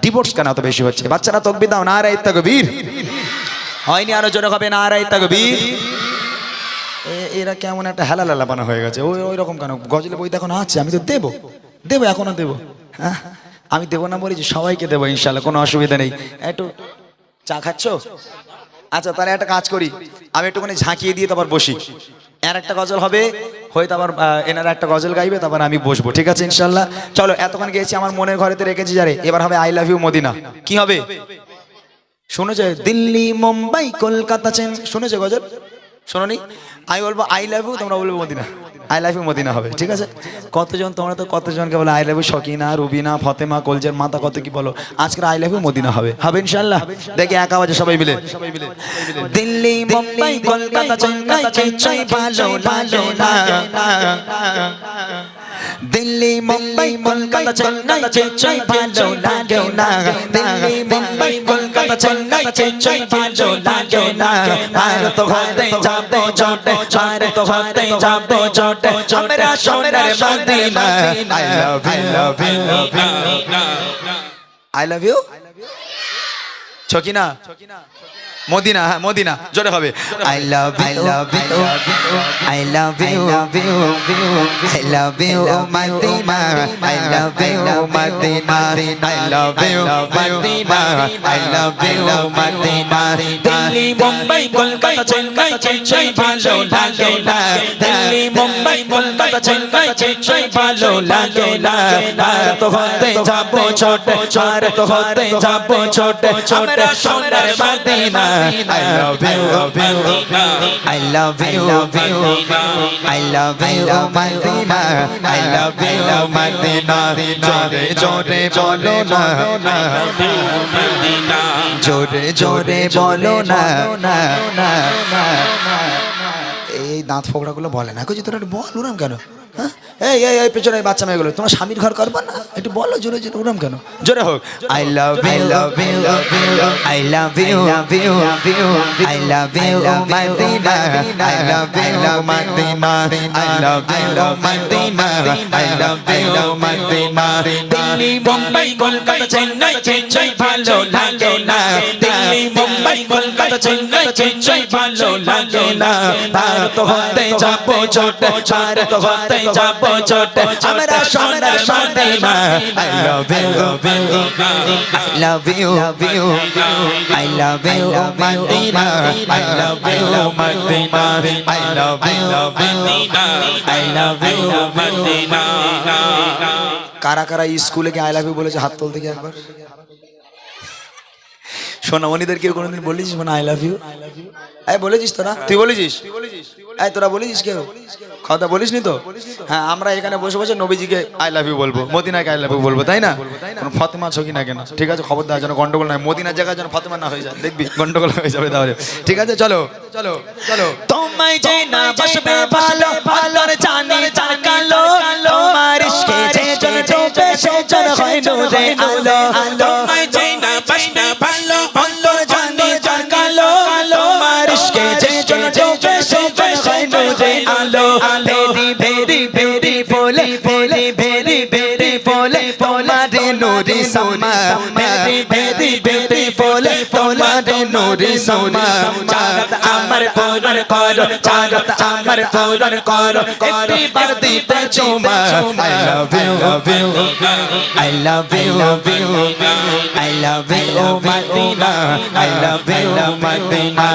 ডিভোর্স কেন এত বেশি হচ্ছে? বাচ্চারা তাকবীর দাও, নারায়ে তাকবীর। হয়নি, আরো জোরে হবে, নারায়ে তাকবীর। এরা কেমন একটা হেলালালা বানা হয়ে গেছে, ওই রকম কেন? গজলে বই এখন আছে, আমি তো দেবো এখনো দেবো। হ্যাঁ, আমি দেবো না বলেছি, সবাইকে দেবো ইনশাল্লাহ, কোনো অসুবিধা নেই। একটু চা খাচ্ছ? আচ্ছা তাহলে একটা কাজ করি, আমি একটুখানি ঝাঁকিয়ে দিয়ে তারপর বসি, আর একটা গজল হবে, হয়তো আবার এনারা একটা গজল গাইবে, তারপর আমি বসবো, ঠিক আছে ইনশাল্লাহ। চলো, এতক্ষণ গেছি আমার মনের ঘরেতে রেখেছি যারে, এবার হবে আই লাভ ইউ মদিনা। কি হবে শুনেছো? দিল্লি মুম্বাই কলকাতা চেন, শুনেছো গজল? শোনোনি? আমি বলবো আই লাভ ইউ, তোমরা বলবো Madina. I love you Madina হবে, ঠিক আছে? কতজন তোমরা তো কতজনকে বলো I love you, Sakina, Rubina, Fatema, কলজের মাতা, কত কি বলো। আজকে আই লাভ ইউ মদিনা হবে, হবে ইনশাআল্লাহ। দেখি এক আওয়াজে সবাই মিলে। দিল্লি মুম্বাই কলকাতা চেন্নাই চেন্নাই ভালো লাগে না, দিল্লি মুম্বাই কলকাতা চেন্নাই চেন্নাই ভালো লাগে না, দিল্লি মুম্বাই কলকাতা চেন্নাই চেন্নাই ভালো লাগে না। আর তো হতে যাবো চটে, আর তো হতে যাবো চটে, আমরা সোনার Madina. I love you, I love you Sakina Madina, হ্যাঁ মদিনা, জোরে হবে। I love you, I love you, I love you Madina, I love you Madina, I love you Madina, I love you Madina. Delhi Mumbai Kolkata Chennai Chennai ভালো লাগে না, দিল্লি মুম্বাই কলকাতা চেন্নাই চেন্নাই ভালো লাগে না। আর তো হতে যাবো ছোটে, আর তো হতে যাবো ছোটে, আমরা সোনার Madina. I love you, I love you, I love you, Madina, I love you, Madina. জোরে জোরে বলো না, জোরে জোরে বলো না। এই দাঁত ফোকড়া গুলো বলে না, তোরা বল উড়াম কেন? এই এই এই পেছনে বাচ্চা মেয়েগুলো, তোমার স্বামীর ঘর করবা না? একটু বলো জোরে জোরে, উড়াম কেন? জোরে হোক। I love you, I love you, I love you Madina, I love you Madina, I love you Madina, I love you Madina. Delhi Mumbai Kolkata Chennai Chennai ভালো লাগে না, দিল্লি মুম্বাই কলকাতা চেন্নাই চেন্নাই ভালো লাগে না। আর তো হতে যাবো ছোটে, আর তো হতে যাবো ছোটে, আমরা সোনার Madina. I love you, I love you, I love you Madina, I love you Madina, I love you Madina, I love you Madina. কারা কারা স্কুলে কি আই লাভ ইউ বলেছে হাত তুলতে, কি একবার? সোনামণিদের কেউ কোনোদিন বলেছিস মানে আই লাভ ইউ? এই বলেছিস তোরা? তুই বলেছিস? এই তোরা বলেছিস কেউ? কথা বলিস নি তো? হ্যাঁ, আমরা এখানে বসে বসে নবীজিকে আই লাভ ইউ বলবো, মদিনাকে আই লাভ ইউ বলবো, তাই না? কোনো ফতেমা ছকি না কেন, ঠিক আছে? খবর দেওয়ার জন্য গন্ডগোল নয়, মদিনার জায়গায় যেন ফতেমা না হয়ে যায়, দেখবি গন্ডগোল হয়ে যাবে তাহলে, ঠিক আছে? চলো চলো চলো। তোমায় যে না বসবে ভালো, ভালোর জানি তার কালো, তোমার ইশকে যে জন ডোবে সে জন হয় নূরে আলো। তোমায় যে না বসবে ভালো, ভালোর জানি তার কালো, তোমার ইশকে যে জন ডোবে সে জন হয় নূরে আলো। ভেরি ভেরি ভেরি বলে বলে ভেরি ভেরি বলে তোমার নূরে সমা, ভেরি ভেরি ভেরি বলে তোমার নূরে সমা। চাঁদ আমার পূরণ করো, চাঁদ আমার পূরণ করো, একবার দিতে চুমা। I love you, I love you, I love you Madina, I love you Madina,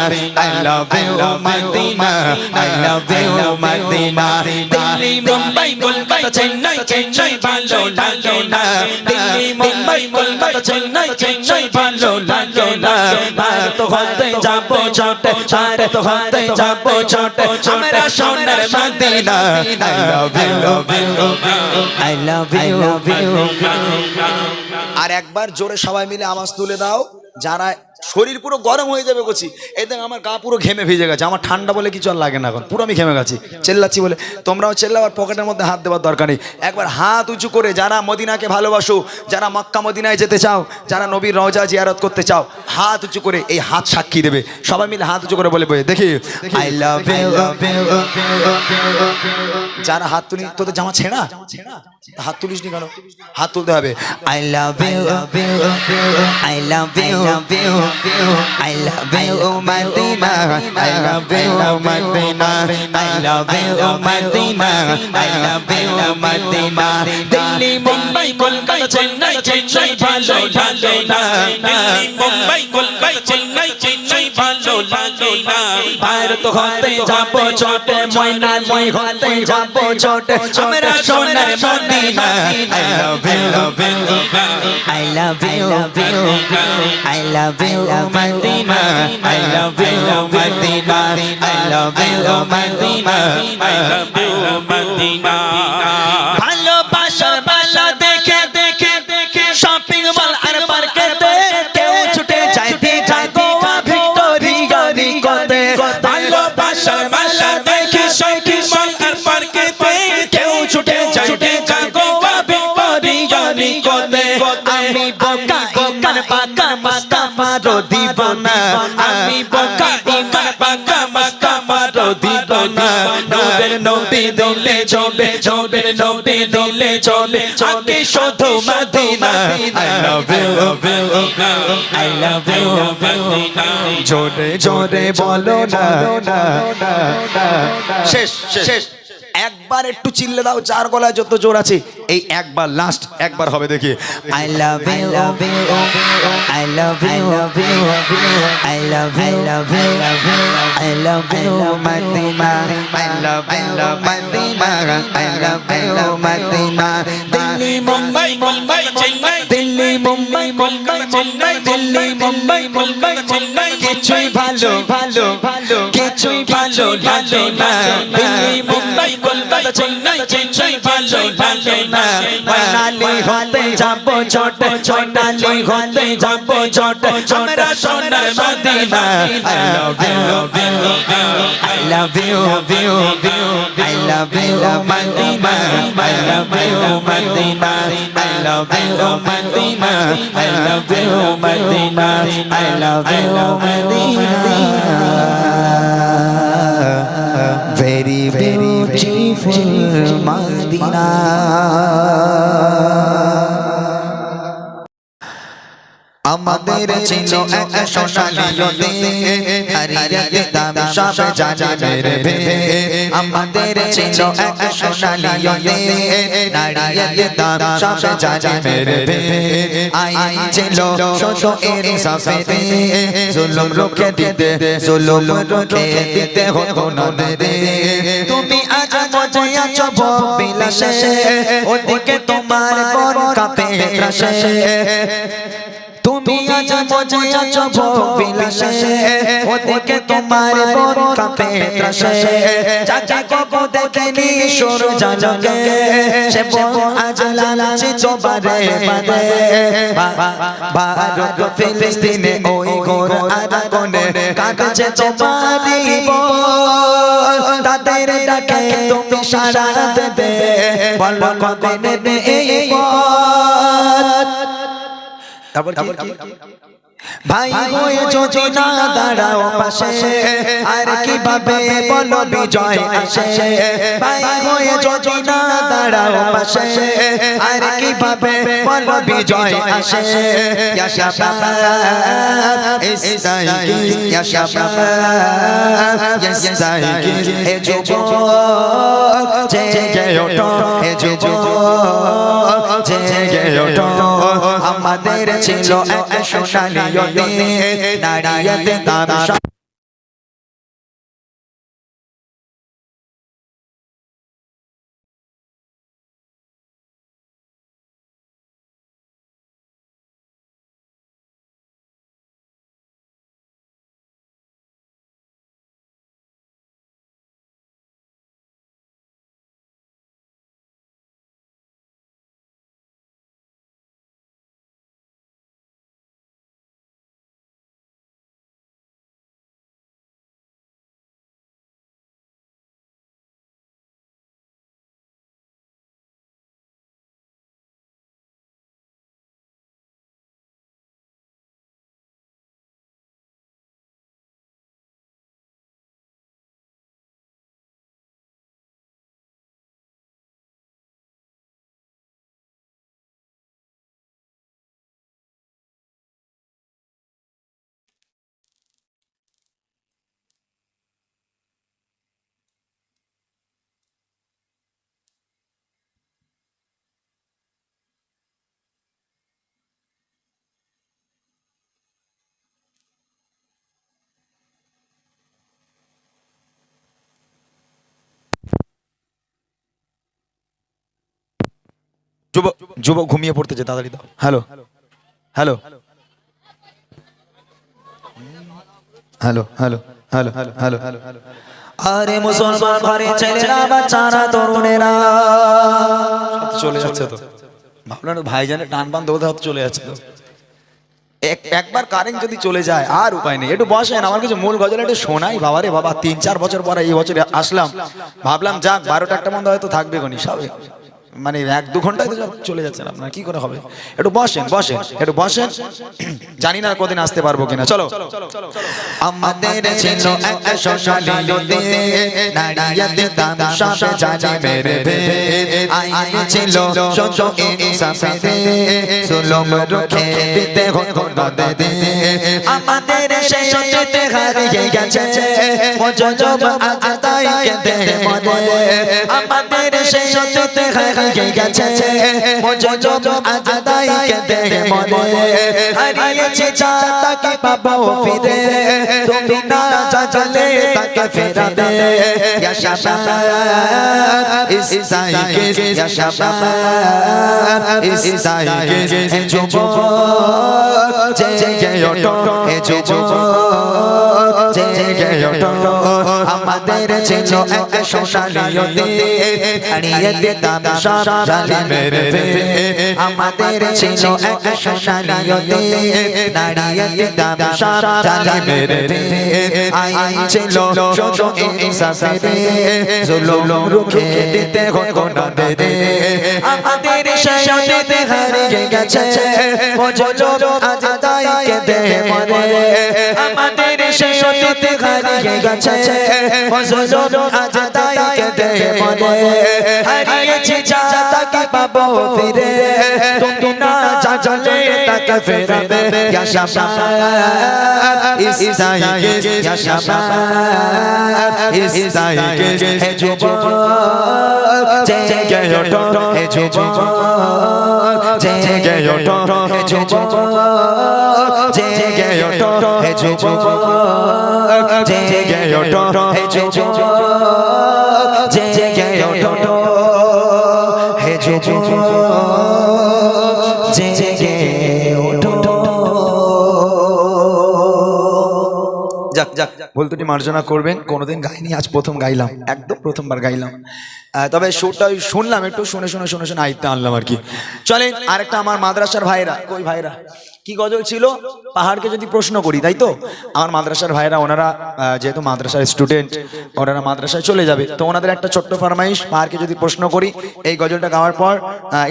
I love you Madina, I love you Madina. Delhi Mumbai Kolkata Chennai Chennai ভালো লাগে না, দিল্লি মুম্বাই কলকাতা চেন্নাই চেন্নাই ভালো লাগে না। আর তো হতে যাবো ছোটে, আর তো হতে যাবো ছোটে, আমরা সোনার Madina. I love you, I love you, আর একবার জোরে সবাই মিলে আওয়াজ তুলে দাও, যারা শরীর পুরো গরম হয়ে যাবে করছি, এই দেখ আমার গা পুরো ঘেমে ভিজে গেছে, আমার ঠান্ডা বলে কিছু আর লাগে না, এখন পুরো আমি ঘেমে গেছি, চেল্লাচ্ছি বলে। তোমরাও চেল্লাও, আর পকেটের মধ্যে হাত দেওয়ার দরকার নেই। একবার হাত উঁচু করে যারা মদিনাকে ভালোবাসো, যারা মক্কা মদিনায় যেতে চাও, যারা নবীর রওজা জিয়ারত করতে চাও, হাত উঁচু করে এই হাত সাক্ষী দেবে। সবাই মিলে হাত উঁচু করে বলে বলে দেখি আই লাভ ইউ। যারা হাত তুলি, তোদের জামা ছেঁড়া, হাত তুলিস নি কেন? হাত তুলতে হবে। I love you, I love you, I love you Madina, I love you Madina, I love you Madina, I love you Madina. Delhi Mumbai Kolkata Chennai Chennai ভালো লাগে না, দিল্লি মুম্বাই কলকাতা চেন্নাই চেন্নাই ভালো লাগে না ভারত হতে যাবো ছোটে ময়নালি হতে যাবো ছোটে আমরা সোনার Madina I love you I love you I love you Madina I love you Madina I love you Madina I love you Madina ভালোবাসার বাসা দেখে দেখে দেখে শপিং মল আর মার্কেটে কেউ ছুটে যাইতে যায় গোয়া ভিক্টোরিয়া নিকটে ভালোবাসার বাসা দেখে শপিং মল আর পার্কেতে কেউ ছুটে যাইতে যায় গোয়া ভিক্টোরিয়া নিকটে আমি বোকা ইমান পাকা মাস্তা মারো দিবানা আমি বোকা ইমান পাকা মাস্তা মারো দিবানা নবের নবী দিলে চলে নবের নবী দিলে চলে আগে শুধু Medina I love you I love you জোরে জোরে বলো না শেষ শেষ একবার একটু চিল্লে দাও চার গলায় যত জোর আছে এই একবার লাস্ট একবার হবে দেখি I love you I love you I love you I love you Madina I love you Madina I love you Madina Delhi Mumbai Mumbai Chennai Delhi Mumbai Kolkata Chennai Delhi Mumbai Kolkata Chennai কিছুই ভালো ভালো ভালো কিছুই ভালো লাগে না দিল্লি মুম্বাই কলকাতা চেন্নাই কিছুই ভালো লাগে না মনালি হতে যাবো ছোট মনালি হতে যাবো ছোট আমরা সোনার Madina I love you I love you I love you Madina I love you Madina I love you Madina I love you Madina I love you Madina very beautiful Madina আমাদের ছিল এক সোনালী হারিয়ে দাম সব জানে মেরে ভে আমাদের ছিল এক সোনালী নারিয়ে দাম সব জানে মেরে ভে আইন ছিল শত এর সাফেতে জুলুম রুখে দিতে জুলুম রুখে দিতে হতো না রে তুমি আজ মজে আছো বিলাসে ওদিকে তোমার মন কাঁপে ত্রাসে তুমি আজ মজে আছো বিলাসে ওদিকে তোমার মন কাঁপে ত্রাসে চাচা কবু দেখেনি সুর জানকে সে বোন আজ লালাচি চোবারে বাদে ভারত ফিলিস্তিনে ওই ঘোর আগুনে কাঁদছে তোমারই বোন তাদের ডাকে তুমি সাড়া দেবে বলো কবে নেবে এই বোন তারপর কি ভাই হয়ে যদি না দাঁড়াও পাশে আর কিভাবে বলো বিজয় আসে ভাই হয়ে যদি না দাঁড়াও পাশে আর কিভাবে বলো বিজয় আসে ইয়া শাবাব ইস্তাইকিজ ইয়া শাবাব ইস্তাইকিজ হে যুবক জেগে ওঠো হে যুবক জেগে ওঠো আমাদের ছিল এক সোনালী নারিয়ে দাম যুবক যুবক ঘুমিয়ে পড়তেছে, তাড়াতাড়ি দাও। Hello hello hello hello hello hello hello. আরে মুসলমান ঘরে ছেলেরা বাচ্চারা তরুণেরা সব তো চলে যাচ্ছে তো, ভাবলাম ভাইজানের টান পান দৌড়ে হয়তো চলে যাচ্ছে তো। একবার কারেন্ট যদি চলে যায় আর উপায় নেই। একটু বসেন, আমার কিছু মূল গজল একটু শোনাই। বাবা রে বাবা, 3-4 বছর পরে এই বছরে আসলাম, ভাবলাম যাক 12টা মধ্যে হয়তো থাকবে কোনি সব, মানে 1-2 ঘন্টায় তো চলে যাচ্ছেন আপনার, কি করে হবে? একটু বসেন বসেন একটু বসেন, জানি না কদিন আসতে পারবো কিনা। চলো। আমাদের ছিল এক সোনালী নারিয়াতে দাম সব জানে মেরে ভে আইন ছিল সত্য ইনসাফে সুলম রুখে দিতে হতো না দে আমাদের সেই সত্যতে হারিয়ে গেছে মজজব আতাই কেঁদে মনে আমাদের সেই সত্যতে হারিয়ে গেছে মজজব আতাই কেঁদে মনে হারিয়েছে যা তাকে পাবো ফিরে তুমি না চলে তাকে ফেরাবে ইয়া শাবাব ইসাইকে ইয়া শাবাব ইসাইকে এ যুবক জেগে ওঠো এ যুবক জেগে ওঠো আমাদের ছিল এক সোনালী হারিয়ে দিতাম সব জালিমের ভে আমাদের ছিল এক সোনালী নারিয়ে দিতাম সব জালিমের ভে আইন ছিল সত্য ইনসাফে জুলুম রুখে দিতে হতো না দে আমাদের সত্যতে হারিয়ে গেছে মজলুম আজ তাই কেঁদে মরে আমাদের সত্যতে হারিয়ে গেছে মজলুম আজ তাই কেঁদে মরে হারিয়েছি যা তাকে পাবো ফিরে তুমি না চলে তাকে ফেরাবে ইয়া শাবাব ইসাইকে ইয়া শাবাব ইসাইকে হে যুবক জেগে ওঠো হে যুবক জেগে ওঠো হে যুবক জেগে ওঠো হে যুবক জেগে ওঠো হে যুবক জেগে ওঠো হে যুবক জেগে ওঠো। যাক যাক, ভুল ত্রুটি মার্জনা করবেন। কোনোদিন গাইনি, আজ প্রথম গাইলাম, একদম প্রথমবার গাইলাম। তবে সুরটা শুনলাম, একটু শুনে শুনে শুনে শুনে আয়ত্তে আনলাম আর কি। চলেন আরেকটা আমার মাদ্রাসার ভাইরা, কই ভাইরা কি গজল ছিল? পাহাড়কে যদি প্রশ্ন করি, তাই তো? আমার মাদ্রাসার ভাইরা, ওনারা যেহেতু মাদ্রাসার স্টুডেন্ট, ওনারা মাদ্রাসায় চলে যাবে, তো ওনাদের একটা ছোট্ট ফরমাইশ, পাহাড়কে যদি প্রশ্ন করি। এই গজলটা গাওয়ার পর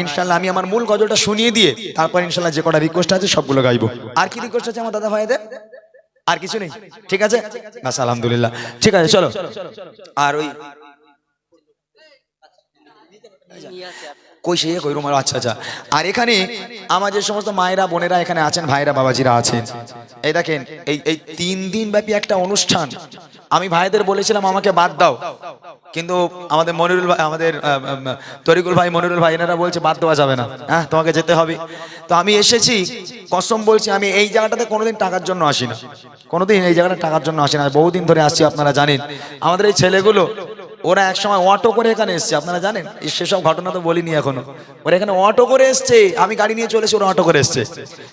ইনশাল্লাহ আমি আমার মূল গজলটা শুনিয়ে দিয়ে তারপর ইনশাল্লাহ যে কটা রিকোয়েস্ট আছে সবগুলো গাইবো। আর কি রিকোয়েস্ট আছে আমার দাদা ভাইদের? আর কিছু নেই? ঠিক আছে, বাস আলহামদুলিল্লাহ, ঠিক আছে চলো। আর ওই কই সে কই রুমাল, আচ্ছা আচ্ছা। আর এখানে আমার যে সমস্ত মায়েরা বোনেরা এখানে আছেন, ভাইরা বাবাজিরা আছেন, এই দেখেন এই 3 দিন ব্যাপী একটা অনুষ্ঠান। আমি ভাইদের বলেছিলাম আমাকে বাদ দাও, কিন্তু আমাদের মনিরুল ভাই, আমাদের তরিকুল ভাই, মনিরুল ভাই, এনারা বলছে বাদ দেওয়া যাবে না, হ্যাঁ তোমাকে যেতে হবে। তো আমি এসেছি, কসম বলছি আমি এই জায়গাটাতে কোনোদিন টাকার জন্য আসি না, কোনোদিন এই জায়গাটা টাকার জন্য আসি না, বহুদিন ধরে আসছি, আপনারা জানেন। আমাদের এই ছেলেগুলো ওরা একসময় অটো করে এখানে এসছে, আপনারা জানেন, সেসব ঘটনা তো বলিনি এখনো। ওরা এখানে অটো করে এসছে, আমি গাড়ি নিয়ে চলেছি, ওরা অটো করে এসছে।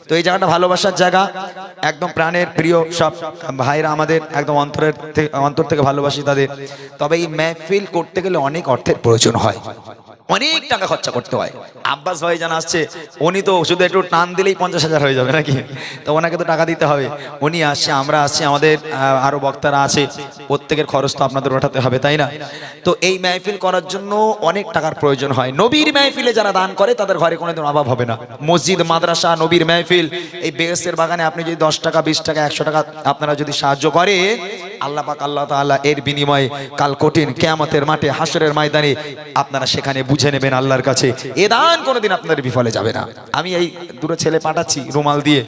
তো এই জায়গাটা ভালোবাসার জায়গা, একদম প্রাণের প্রিয় সব ভাইরা আমাদের, একদম অন্তর থেকে ভালোবাসি তাদের। তবে এই মেহফিল করতে গেলে অনেক অর্থের প্রয়োজন হয়, অনেক টাকা খরচা করতে হয়। আব্বাস ভাই জানা আসছে, উনি তো শুধু একটু টান দিলেই 50,000 হয়ে যাবে নাকি, তো ওনাকে তো টাকা দিতে হবে। উনি আসছে, আমরা আসছি, আমাদের আরো বক্তারা আছে, প্রত্যেকের খরচ তো আপনাদের ওঠাতে হবে, তাই না? তো এই মেহফিল করার জন্য অনেক টাকার প্রয়োজন হয়। নবীর মেহফিলে যারা দান করে তাদের ঘরে কোনোদিন অভাব হবে না। মসজিদ, মাদ্রাসা, নবীর মেহফিল, এই বেহেশতের বাগানে আপনি যদি 10 টাকা, 20 টাকা, 100 টাকা আপনারা যদি সাহায্য করে, আল্লাহ পাক আল্লাহ তাআলা এর বিনিময়ে কাল কঠিন কিয়ামতের মাঠে, হাসরের ময়দানে আপনারা সেখানে বুঝে নেবেন আল্লাহর কাছে, এ দান কোনোদিন আপনাদের বিফলে যাবে না। আমি এই দুটো ছেলে পাঠাচ্ছি রুমাল দিয়ে,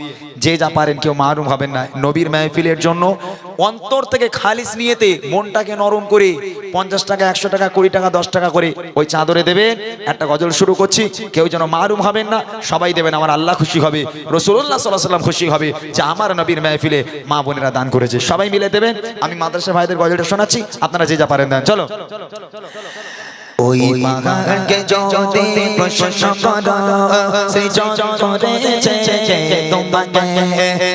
যে যা পারেন, কেউ মাহরুম হবেন না। নবীর মেহফিলের জন্য অন্তর থেকে খালিস নিয়েতে মনটাকে নরম করে 50 টাকা, 100 টাকা, 20 টাকা, 10 টাকা করে ওই চাদরে দেবেন। একটা গজল শুরু করছি, কেউ যেন মাহরুম হবেন না, সবাই দেবেন। আমার আল্লাহ খুশি হবে, রাসূলুল্লাহ সাল্লাল্লাহু আলাইহি ওয়াসাল্লাম খুশি হবে যে আমার নবীর মেহফিলে মা বোনেরা দান করেছে। সবাই মিলে দেবেন। আমি মাদ্রাসা ভাইদের গজলটা শোনাচ্ছি, আপনারা যে যা পারেন দেন। চলো। ওই পাহাড়কে যদি প্রশ্ন করো সৃজন করেছে তোমাকে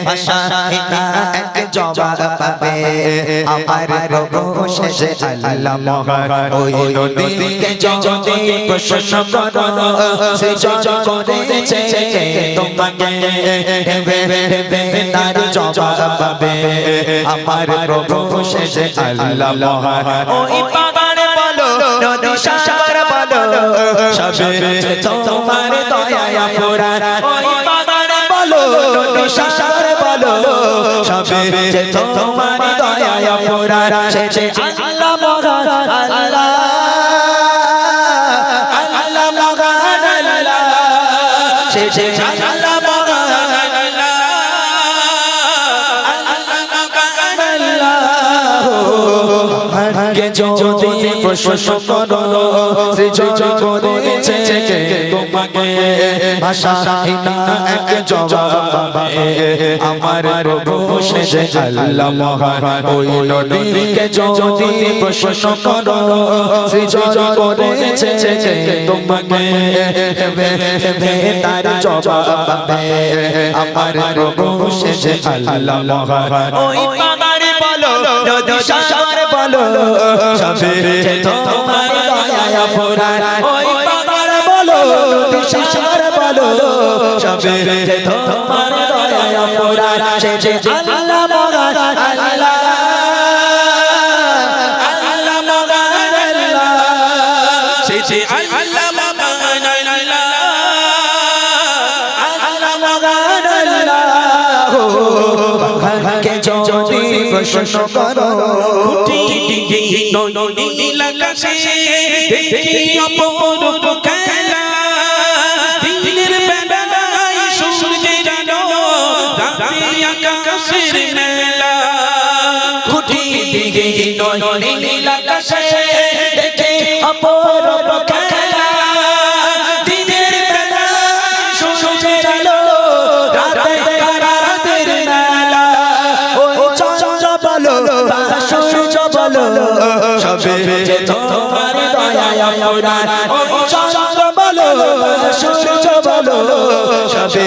ভাষাহীনা এক জবাব পাবে আমার প্রভু শেষে আল্লাহ মহান ওই নদীকে যদি প্রশ্ন করো সৃজন করেছে তোমাকে দেবে তার জবাব পাবে আমার প্রভু শেষে আল্লাহ মহান ওই পাহাড়ে বলো নদী সাগর বলো সবে তোমার দয়া পুরাণ ওই পাহাড়ে বলো নদী সাগর বলো সবে তোমার দয়া পুরাণ শেষে আল্লাহ মহান আল্লাহ আল্লাহ মহান আল্লাহ শেষে আল্লাহ মহান আল্লাহ আল্লাহ মহান আল্লাহ কে যদি প্রশ্ন করো সৃজন করেছে তোমাকে ভাষাহীনা এক জবাব পাবে আমার প্রভু শেষে আল্লাহ মহান ওই নদীকে যদি প্রশ্ন করো সৃজন করেছে তোমাকে তার জবাব পাবে আমার প্রভু শেষে আল্লাহ মহান ওই পাহাড়ে বলো নদী সাগর বলো সবে তোমার দয়া পুরাণ ওই পাহাড় বলো নদী সাগর বলো সবে তোমার দয়া পুরাণ শেষে আল্লাহ মহান আল্লাহ আল্লাহ মহান আল্লাহ শেষে আল্লাহ মহান আল্লাহ আল্লাহ মহান আল্লাহ কে যদি প্রশ্ন করো নীল আকাশে দেখি অপরূপ খেলা দিনের বেলায় সূর্যের আলো রাতে আকাশের মেলা খুঁটি দিকে নীল আকাশে দেখে অপরূপ খেলা দিনের বেলায় সূর্যের আলো রাতে রাতের মেলা ওই চন্দ্র বলো বা সূর্য বলো সবে তোমার দয়া পুরাণ ওই চন্দ্র বলো বা সূর্য বলো সবে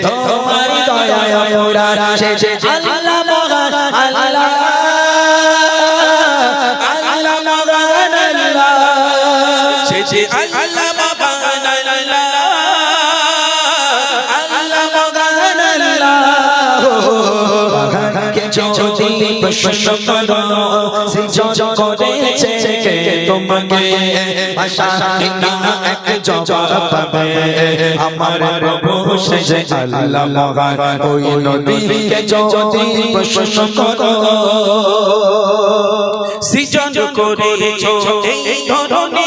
তোমার দয়া পুরাণ শেষে আল্লাহ মহান আল্লাহ আল্লাহ মহান আল্লাহ শেষে আল্লাহ মহান আল্লাহ আল্লাহ মহান আল্লাহ কে যদি প্রশ্ন করো সৃজন করেছে তোমাকে ভাষাহীনা এক জবাব পাবে আমার প্রভু শেষে আল্লাহ মহান ওই নদীকে যদি প্রশ্ন করো সৃজন করেছো এই ধরনী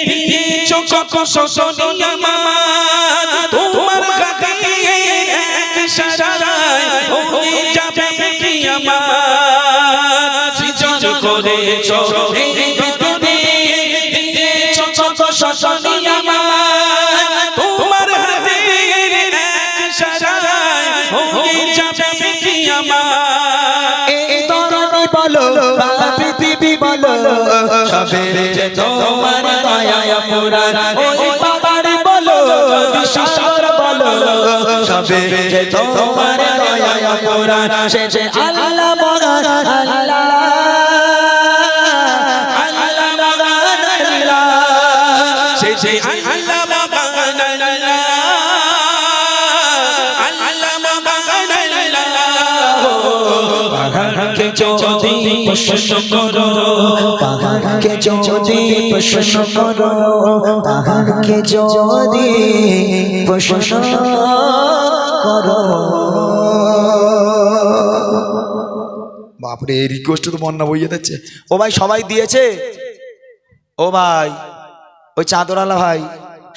দিয়েছো কসনি আমার তোমার কাছে এক সারায় হয়ে যাবে কিয়ামত সৃজন করেছো এই ধরনী দিয়েছো কসনি আমার তোমার হাতে এক সারায় হয়ে যাবে কিয়ামত এই ধরনী বলো বা পৃথিবী বলো সবে তোমার দয়া পুরাণ ওই পাহাড় বলো নদী সাগর বলো সবে তোমার দয়া পুরাণ শেষে আল্লাহ মহান আল্লাহ আল্লাহ মহান আল্লাহ শেষে আল্লাহ মহান আল্লাহ আল্লাহ মহান আল্লাহ কে যদি প্রশ্ন করো পাহাড়কে যদি প্রশ্ন করো পাহাড়কে যদি প্রশ্ন করো বাপরে এই রিকোয়েস্টে তো বন্যা বইয়ে দিচ্ছে ও ভাই সবাই দিয়েছে ও ভাই ওই চাদরালা ভাই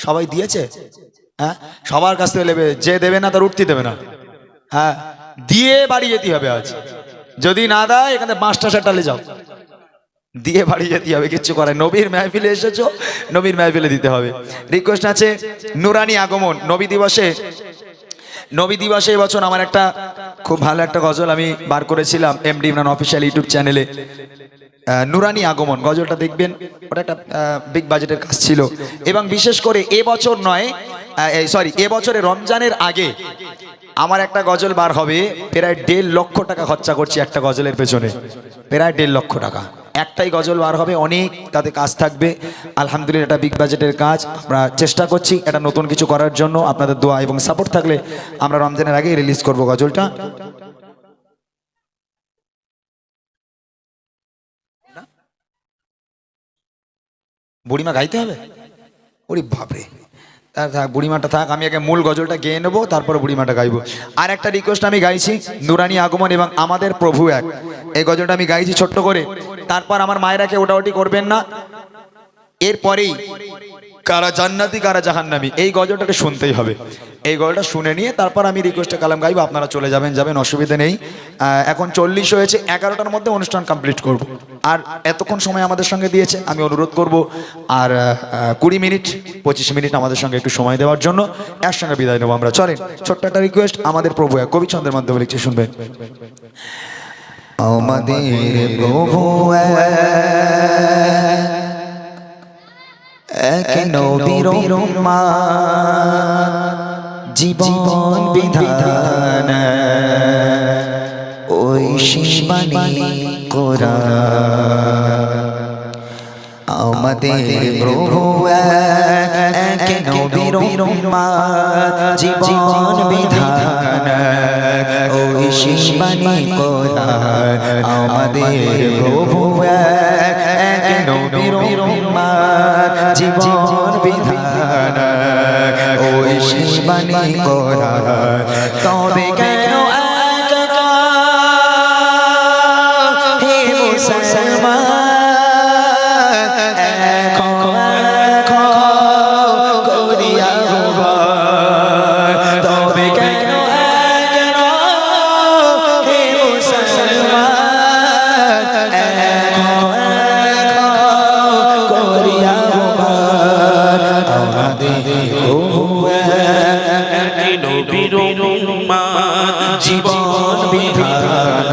সবাই দিয়েছে হ্যাঁ সবার কাছ থেকে নেবে যে দেবে না তার উঠতে দেবে না হ্যাঁ দিয়ে বাড়ি যেতে হবে আজ যদি না দেয় এখানে 5টা সেটালে যাও দিয়ে বাড়ি যেতে হবে কিচ্ছু করে নবীর মেহফিলে এসেছো নবীর মেহফিলে দিতে হবে রিকোয়েস্ট আছে নুরানি আগমন নবী দিবসে এবছর আমার একটা খুব ভালো একটা গজল আমি বার করেছিলাম এমডি ইমরান অফিসিয়াল ইউটিউব চ্যানেলে। নুরানি আগমন গজলটা দেখবেন, ওটা একটা বিগ বাজেটের কাজ ছিল। এবং বিশেষ করে এবছর নয়, সরি এবছরে রমজানের আগে আমার একটা গজল বার হবে, প্রায় 1.5 লক্ষ টাকা খরচা করছি একটা গজলের পেছনে, প্রায় 1.5 লক্ষ টাকা। একটাই গজল বার হবে, অনেক তাতে কাজ থাকবে। আলহামদুলিল্লাহ এটা বিগ বাজেটের কাজ, আমরা চেষ্টা করছি এটা নতুন কিছু করার জন্য। আপনাদের দোয়া এবং সাপোর্ট থাকলে আমরা রমজানের আগে রিলিজ করব গজলটা। বুড়িমা গাইতে হবে? ওরে বাপরে, থাক বুড়িমাটা থাক, আমি আগে মূল গজলটা গেয়ে নেবো, তারপরে বুড়িমাটা গাইবো। আর একটা রিকোয়েস্ট আমি গাইছি, নুরানি আগমন এবং আমাদের প্রভু এক, এই গজলটা আমি গাইছি ছোট্ট করে। তারপর আমার মায়েরাকে ওটাওটি করবেন না, এরপরেই কারা জান্নাতি কারা জাহান্নামী এই গজলটাকে শুনতেই হবে। এই গজলটা শুনে নিয়ে তারপর আমি রিকোয়েস্টে কালাম গাইবো, আপনারা চলে যাবেন, অসুবিধা নেই। এখন 40 হয়েছে, 11টার মধ্যে অনুষ্ঠান কমপ্লিট করব। আর এতক্ষণ সময় আমাদের সঙ্গে দিয়েছে, আমি অনুরোধ করব আর 20 মিনিট 25 মিনিট আমাদের সঙ্গে একটু সময় দেওয়ার জন্য, একসঙ্গে বিদায় নেবো আমরা। চলেন, ছোট্ট একটা রিকোয়েস্ট, আমাদের প্রভু এক কবি ছন্দের মাধ্যমে লিখছে, শুনবেন। আমাদের প্রভু এক নবীর উম্মত, জীবন বিধান ওই সীমানি কোরআন। আমাদের প্রভু এক নবীর উম্মত, জীবন বিধান ওই সীমানি কোরআন। আমাদের প্রভু এক নবীর উম্মত, জীবন বিধান ওই সীমানি কোরআন। তবে কেন হে মুসলমান জীবন বিধান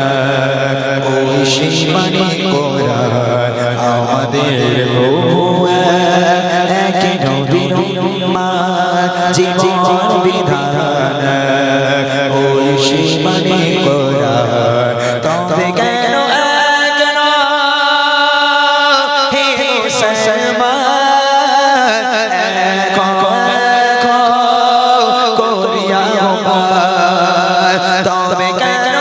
ওই সীমানি কোরআন। আমাদের প্রভু এক নবীর উম্মত, জীবন বিধান ওই সীমানি কোরআন। তবে কেন হে মুসলমান করিয়া তবে কেন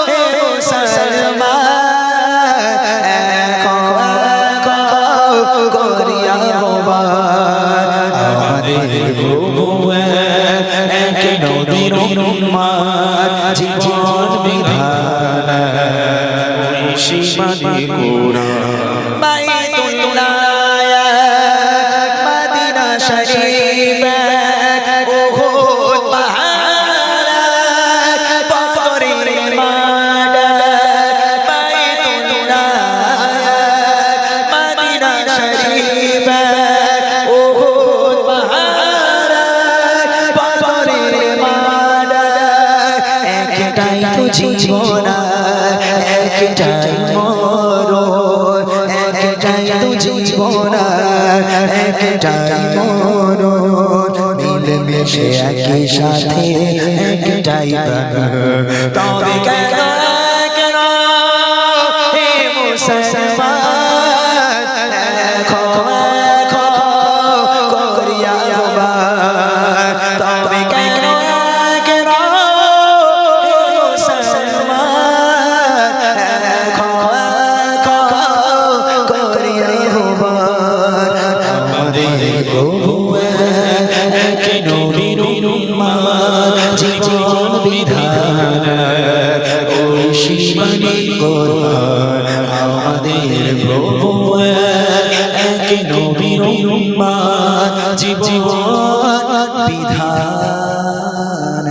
হে মুসলমান করিয়া আমাদের প্রভু এক নবীর উম্মত, জীবন বিধান ওই সীমানি কোরআন। বাইতুল্লাহ মদিনা শরীফ জীবন একটাই মরণ, একটাই তো জীবন একটাই মরণ, মিলেমিশে একই সাথে একটাই প্রাণ। তবে কেন হে মুসলমান করিয়া তবে কেন জীবন বিধান ওই সীমানি কোরআন। আমাদের প্রভু এক নবীর উম্মত, জীবন বিধান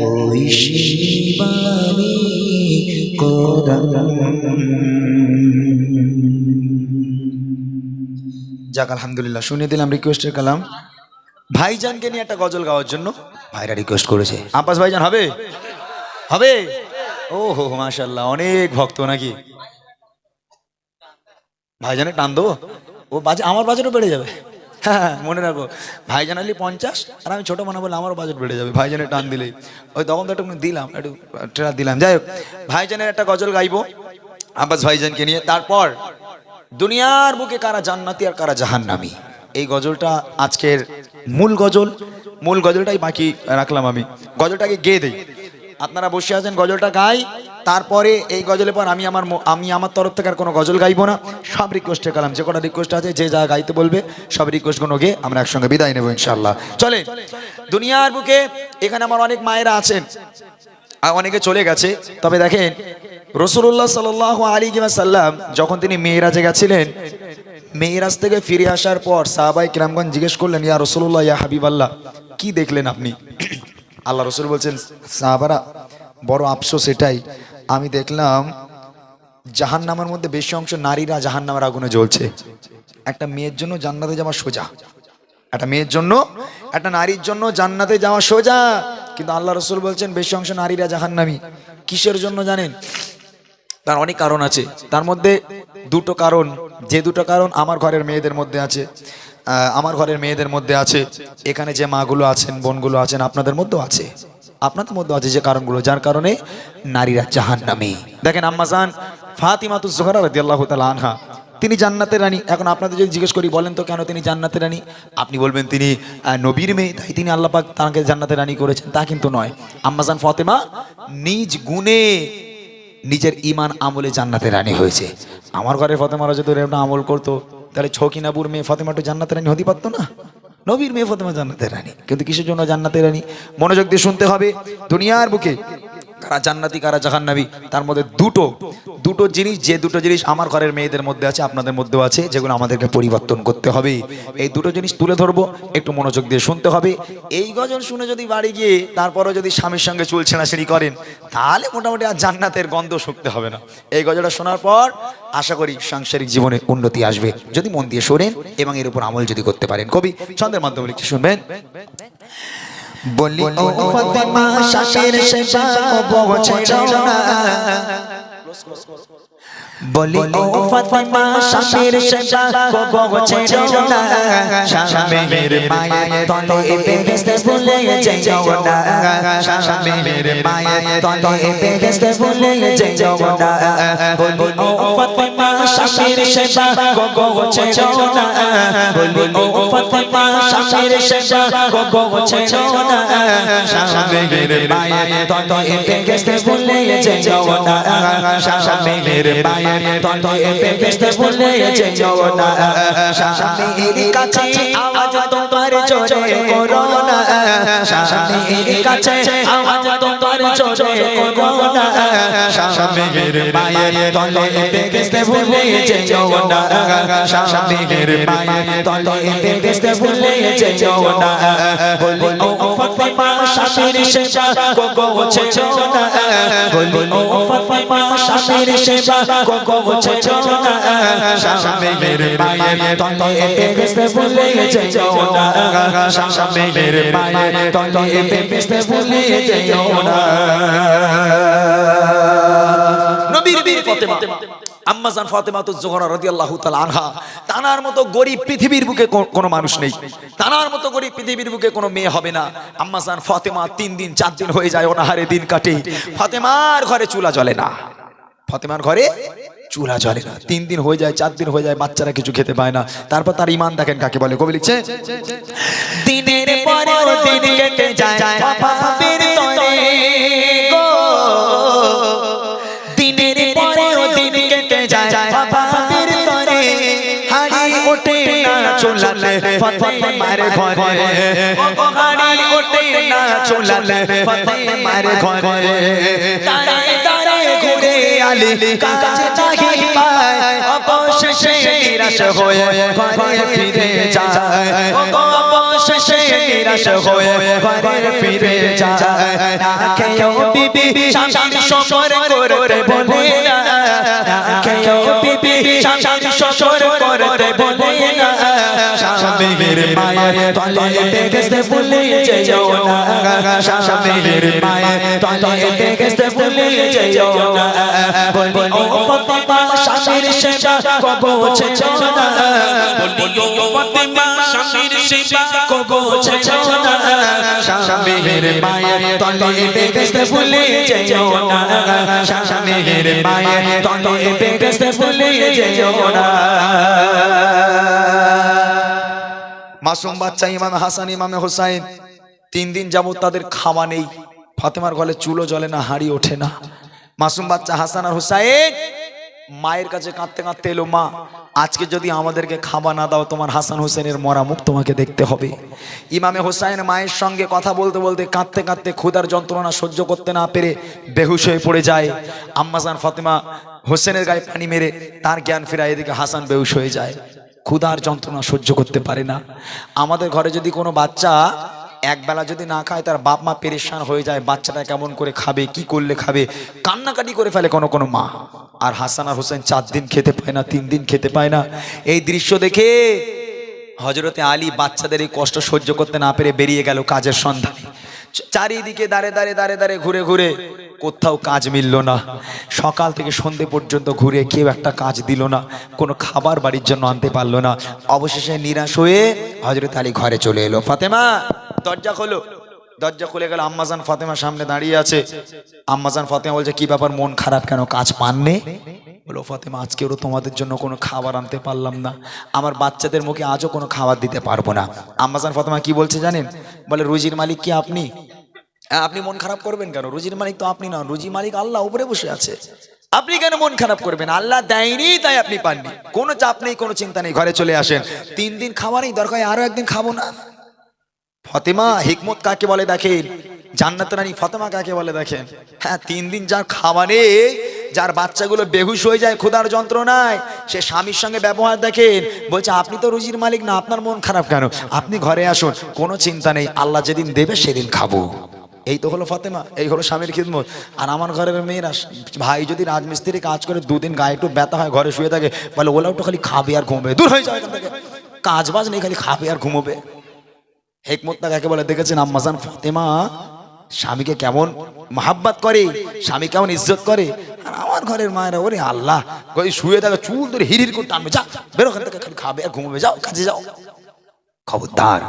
ওই সীমানি কোরআন। যাক আলহামদুলিল্লাহ, শুনিয়ে দিলাম রিকোয়েস্টের কালাম। ভাইজানকে নিয়ে একটা গজল গাওয়ার জন্য ভাইরা রিকোয়েস্ট করেছে। আব্বাস ভাইজান হবে হবে ও হো মাশাআল্লাহ, অনেক ভক্ত নাকি? ভাইজানের টান দেবো, ও আমার বাজেটও বেড়ে যাবে। হ্যাঁ মনে রাখো, ভাইজান আলি 50 আর আমি ছোট মনে বলে আমারও বাজেট বেড়ে যাবে ভাইজানের টান দিলেই। ওই তখন তো একটু দিলাম, একটু ট্রেলার দিলাম। যাই হোক, ভাইজানের একটা গজল গাইবো আব্বাস ভাইজানকে নিয়ে। তারপর দুনিয়ার বুকে কারা জান্নাতি আর কারা জাহান্নামী, এই গজলটা আজকের মূল গজল। মূল গজলটাই বাকি রাখলাম আমি। গজলটাকে গেয়ে দেই, আপনারা বসে আছেন, গজলটা গাই। তারপরে এই গজলের পর আমি আমার তরফ থেকে আর কোনো গজল গাইবো না। সব রিকোয়েস্টে কালাম, যে কটা রিকোয়েস্ট আছে যে যা গাইতে বলবে সব রিকোয়েস্টগুলো গিয়ে আমরা একসঙ্গে বিদায় নেবো ইনশাআল্লাহ। চলে দুনিয়ার বুকে, এখানে আমার অনেক মায়েরা আছেন আর অনেকে চলে গেছে। তবে দেখেন রাসূলুল্লাহ সাল্লাল্লাহু আলাইহি ওয়াসাল্লাম যখন তিনি মেরাজে গেছিলেন, মেরাজ থেকে ফিরে আসার পর সাহাবায়ে কিরামগণ জিজ্ঞেস করলেন, ইয়া রাসূলুল্লাহ, ইয়া হাবিবাল্লাহ, কি দেখলেন আপনি? আল্লাহ রাসূল বলছেন, সাহাবারা বড় আফসোস এটাই, আমি দেখলাম জাহান্নামের মধ্যে বেশি অংশ নারীরা জাহান্নামের আগুনে জ্বলছে। একটা মেয়ের জন্য জান্নাতে যাওয়া সোজা, একটা মেয়ের জন্য, একটা নারীর জন্য জান্নাতে যাওয়া সোজা, কিন্তু আল্লাহ রাসূল বলছেন বেশি অংশ নারীরা জাহান্নামী। কিসের জন্য জানেন? তার অনেক কারণ আছে, তার মধ্যে দুটো কারণ, যে দুটো কারণ আমার ঘরের মেয়েদের মধ্যে আছে, আমার ঘরের মেয়েদের মধ্যে আছে, এখানে যে মাগুলো আছেন, বোনগুলো আছেন, আপনাদের মধ্যেও আছে, আপনাদের মধ্যে আছে যে কারণগুলো, যার কারণে নারীরা জাহান্নামী। দেখেন আম্মা জান ফাতিমাতুজ জোহরা রাদিয়াল্লাহু তাআলা আনহা, তিনি জান্নাতের রানী। এখন আপনাদের যদি জিজ্ঞেস করি, বলেন তো কেন তিনি জান্নাতের রানী? আপনি বলবেন তিনি নবীর মেয়ে, তাই তিনি আল্লাহ পাক তাকে জান্নাতের রানী করেছেন। তা কিন্তু নয়। আম্মা জান ফাতেমা নিজ গুণে, নিজের ঈমান আমলে জান্নাতের রানী হয়েছে। আমার ঘরে ফাতেমারা যদি এরকম আমল করতো, তাহলে ছকিনাপুর মেয়ে ফাতেমা তো জান্নাতের রানী হতে পারতো না? নবীর মেয়ে ফাতেমা জান্নাতের রানী, কিন্তু কিসের জন্য জান্নাতের রানী? মনোযোগ দিয়ে শুনতে হবে। দুনিয়ার বুকে কারা জান্নাতি কারা জাহান্নামী, তার মধ্যে দুটো জিনিস, যে দুটো জিনিস আমার ঘরের মেয়েদের মধ্যে আছে, আপনাদের মধ্যেও আছে, যেগুলো আমাদেরকে পরিবর্তন করতে হবে। এই দুটো জিনিস তুলে ধরবো, একটু মনোযোগ দিয়ে শুনতে হবে। এই গজল শুনে যদি বাড়ি গিয়ে তারপরও যদি স্বামীর সঙ্গে চুল ছেঁড়াছেঁড়ি করেন, তাহলে মোটামুটি আর জান্নাতের গন্ধ শুকতে হবে না। এই গজলটা শোনার পর আশা করি সাংসারিক জীবনে উন্নতি আসবে, যদি মন দিয়ে শোনেন এবং এর উপর আমল যদি করতে পারেন। কবি ছন্দের মাধ্যমে লিখে শুনবেন। বলি ও ফাতেমা শাশের সেবা কবো ছেড়ো না, বলি ও ফাতেমা শাশের সেবা কবো ছেড়ো না, শামের মায়ের তলে বেহেশতে ভুলে যাও না, শামের মায়ের তলে বেহেশতে ভুলে যাও না, বলি ও ফাতেমা শাশের সেবা কবো ছেড়ো না, বলি ও ফাতেমা শাশের সেবা কবো ছেড়ো না, শামের মায়ের তলে বেহেশতে ভুলে যাও না, শামের মায়ের তলে বেহেশতে ভুলে যাও না, শামের কাছে আওয়াজ তোমার জোরে করো না, শামের কাছে আওয়াজ তোমার জোরে করো না, শামের মায়ের তলে বেহেশতে ভুলে যাও না, শামের মায়ের তলে বেহেশতে ভুলে যাও না, বলি ও ফাতেমা শামের সেবা কবো ছেড়ো না, বলি ও ফাতেমা শামের সেবা কবো ছেড়ো না, শামের মায়ের তলে বেহেশতে ভুলে যাও না, শামের মায়ের তলে বেহেশতে ভুলে যাও না। নবীর বীর ফাতেমা, আম্মা জান ফাতেমাতুজ জোহরা রাদিয়াল্লাহু তাআলা আনহা, তানার মতো গরিব পৃথিবীর বুকে কোনো মানুষ নেই, তানার মতো গরিব পৃথিবীর বুকে কোনো মেয়ে হবে না। আম্মা জান ফাতেমা 3 দিন 4 দিন হয়ে যায় অনাহারে দিন কাটে, ফাতেমার ঘরে চুলা জ্বলে না, ফাতেমার ঘরে চুলা জ্বলে না, 3 দিন হয়ে যায় 4 দিন হয়ে যায়, বাচ্চারা কিছু খেতে পায় না। তারপর তার ঈমান দেখেন কাকে বলে। কবি লিখছে, দিনের পরে দিন কেটে যায় পাপের তরে গো, দিনের পরে দিন কেটে যায় পাপের তরে, হাড়ি ওঠে না চুলালে ফাতেমার ঘরে, হাড়ি ওঠে না চুলালে ফাতেমার ঘরে, তারে তারে ঘুরে আলী কাছে নাহি পায়, অবশেষে নিরাশ হয়ে ঘরে ফিরে যায়, অবশেষে নিরাশ হয়ে ঘরে ফিরে যায়, না খেয়েও বিবি স্বামীর সফর করতে বলে না, না খেয়েও বিবি স্বামীর সফর করতে বলে না, স্বামীর মায়ের তলে বেহেশতে ভুলে যেও না স্বামীর মায়ের তলে বেহেশতে ভুলে যেও না বলি ও ফাতেমা স্বামীর সেবা কবো ছেড়ো না বলি ও ফাতেমা স্বামীর সেবা কবো ছেড়ো না স্বামীর মায়ের তলে বেহেশতে ভুলে যেও না স্বামীর মায়ের তলে বেহেশতে ভুলে যেও না মাসুম বাচ্চা ইমামে হাসান ইমামে হোসাইন 3 দিন যাবত তাদের খাওয়া নেই ফাতেমার গলে চুলো জ্বলে না হাড়ি ওঠে না মাসুম বাচ্চা হাসান আর হোসাইন মায়ের কাছে কাঁদতে কাঁদতে এলো মা আজকে যদি আমাদেরকে খাওয়া না দাও তোমার হাসান হোসেনের মরা মুখ তোমাকে দেখতে হবে ইমামে হোসাইন মায়ের সঙ্গে কথা বলতে বলতে কাঁদতে কাঁদতে ক্ষুধার যন্ত্রণা সহ্য করতে না পেরে বেহুশ হয়ে পড়ে যায় আম্মাজান ফাতেমা হোসেনের গায়ে পানি মেরে তার জ্ঞান ফেরায় এদিকে হাসান বেহুশ হয়ে যায় ক্ষুধার যন্ত্রণা সহ্য করতে পারে না আমাদের ঘরে যদি কোনো বাচ্চা একবেলা যদি না খায় তার বাপ মা পেরেশান হয়ে যায় বাচ্চাটা কেমন করে খাবে কি করলে খাবে কান্নাকাটি করে ফেলে কোনো কোনো মা আর হাসান আর হোসেন 4 দিন খেতে পায় না 3 দিন খেতে পায় না এই দৃশ্য দেখে হযরতে আলী বাচ্চাদের এই কষ্ট সহ্য করতে না পেরে বেরিয়ে গেল কাজের সন্ধানে চারিদিকে দাঁড়ে ঘুরে ঘুরে কোথাও কাজ মিলল না সকাল থেকে সন্ধে পর্যন্ত ঘুরে কেউ একটা কাজ দিল না কোনো খাবার বাড়ির জন্য আনতে পারলো না অবশেষে নিরাশ হয়ে হযরত আলী ঘরে চলে এলো ফাতেমা দরজা খোলো দরজা খুলে গেল আম্মাজান ফাতেমা সামনে দাঁড়িয়ে আছে আম্মাজান ফাতেমা বলছে কি ব্যাপার মন খারাপ কেন কাজ পাননি বলো ফাতেমা আজকেও তোমাদের জন্য কোনো খাবার আনতে পারলাম না আমার বাচ্চাদের মুখে আজও কোনো খাবার দিতে পারবো না আম্মাজান ফাতেমা কি বলছে জানেন বলে রুজির মালিক কি আপনি আপনি মন খারাপ করবেন কেন রুজির মালিক তো আপনি না রুজি মালিক আল্লাহ উপরে বসে আছে আপনি কেন মন খারাপ করবেন আল্লাহ দেয়নি তাই আপনি পাননি কোনো চাপ নেই কোনো চিন্তা নেই ঘরে চলে আসেন 3 দিন খাওয়ারই দরকার আরো একদিন খাবো না ফাতেমা হিকমত কাকে বলে দেখেন জান্নাতের রানী ফাতেমা কাকে বলে দেখেন হ্যাঁ 3 দিন যার খাওয়া নেই যার বাচ্চাগুলো বেহুশ হয়ে যায় ক্ষুধার যন্ত্রণায় সে স্বামীর সঙ্গে ব্যবহার দেখেন বলছে আপনি তো রুজির মালিক না আপনার মন খারাপ কেন আপনি ঘরে আসুন কোনো চিন্তা নেই আল্লাহ যেদিন দেবে সেদিন খাবো এই তো হলো ফাতেমা এই হলো স্বামীর খিদমত আর আমার ঘরের মেয়েরা ভাই যদি রাজমিস্ত্রি কাজ করে 2 দিন গায়ে একটু ব্যথা হয় ঘরে শুয়ে থাকে বলে ওলাও তো খালি খাবে আর ঘুমবে দূর হয়ে যায় এখান থেকে কাজ বাজ নেই খালি খাবে আর ঘুমোবে হিকমতটা কাকে বলে দেখেছেন আম্মাজান ফাতেমা স্বামীকে কেমন মহাব্বত করে স্বামী কেমন ইজ্জত করে আর আমার ঘরের মায়েরা ওরে আল্লাহ ওই শুয়ে থাকে চুল ধরে হিরির করে টানবে যা বেরো ওখান থেকে খালি খাবে আর ঘুমোবে যাও কাজে যাও খবরদার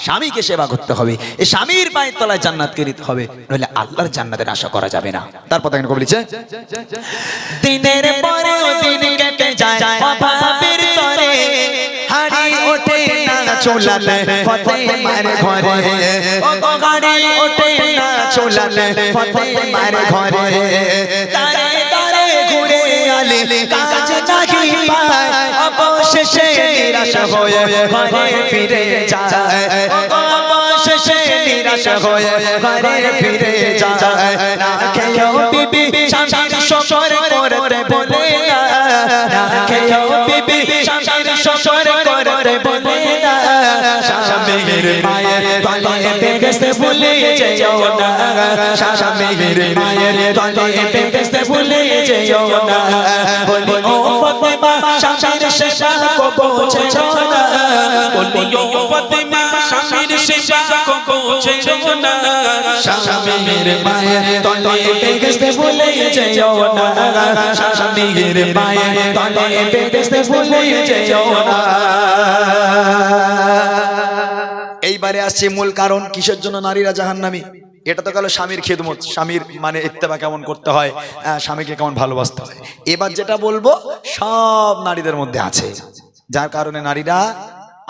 স্বামীকে সেবা করতে হবে এই স্বামীর পায়ের তলায় জান্নাতকে নিতে হবে নইলে আল্লাহর জান্নাতের আশা করা যাবে না তারপর দেখেন কবি লিখছে দিনের পরে দিন কেটে যায় অভাবের তরে হাড়ি ওঠে না চুলালে ফাতেমার ঘরে ও হাড়ি ওঠে না চুলালে ফাতেমার ঘরে তারে তারে ঘুরে আলে কাজ নাহি পায় অবশেষে নিরাশ হয়ে ঘরে ফিরে যায় অবশেষে নিরাশ হয়ে ঘরে ফিরে যায় না খেয়েও বিবি স্বামীর শকর করতে বলে না না খেয়েও বিবি স্বামীর শকর করতে বলে না স্বামীর মায়ের তলে বেহেশতে ভুলে যেও না স্বামীর মায়ের তলে বেহেশতে ভুলে যেও না বলি ও ফাতেমা স্বামীর সেবা কবো ছেড়ো না বলি ও ফাতেমা স্বামীর সেবা কবো ছেড়ো না স্বামীর মায়ের তলে বেহেশতে ভুলে যেও না স্বামীর মায়ের তলে বেহেশতে ভুলে যেও না এইবারে আসছে মূল কারণ কিসের জন্য নারীরা জাহান্নামী এটা তো গেল স্বামীর খিদমত স্বামীর মানে ইত্তেবা কেমন করতে হয় স্বামীকে কেমন ভালোবাসতে হয় এবার যেটা বলবো সব নারীদের মধ্যে আছে যার কারণে নারীরা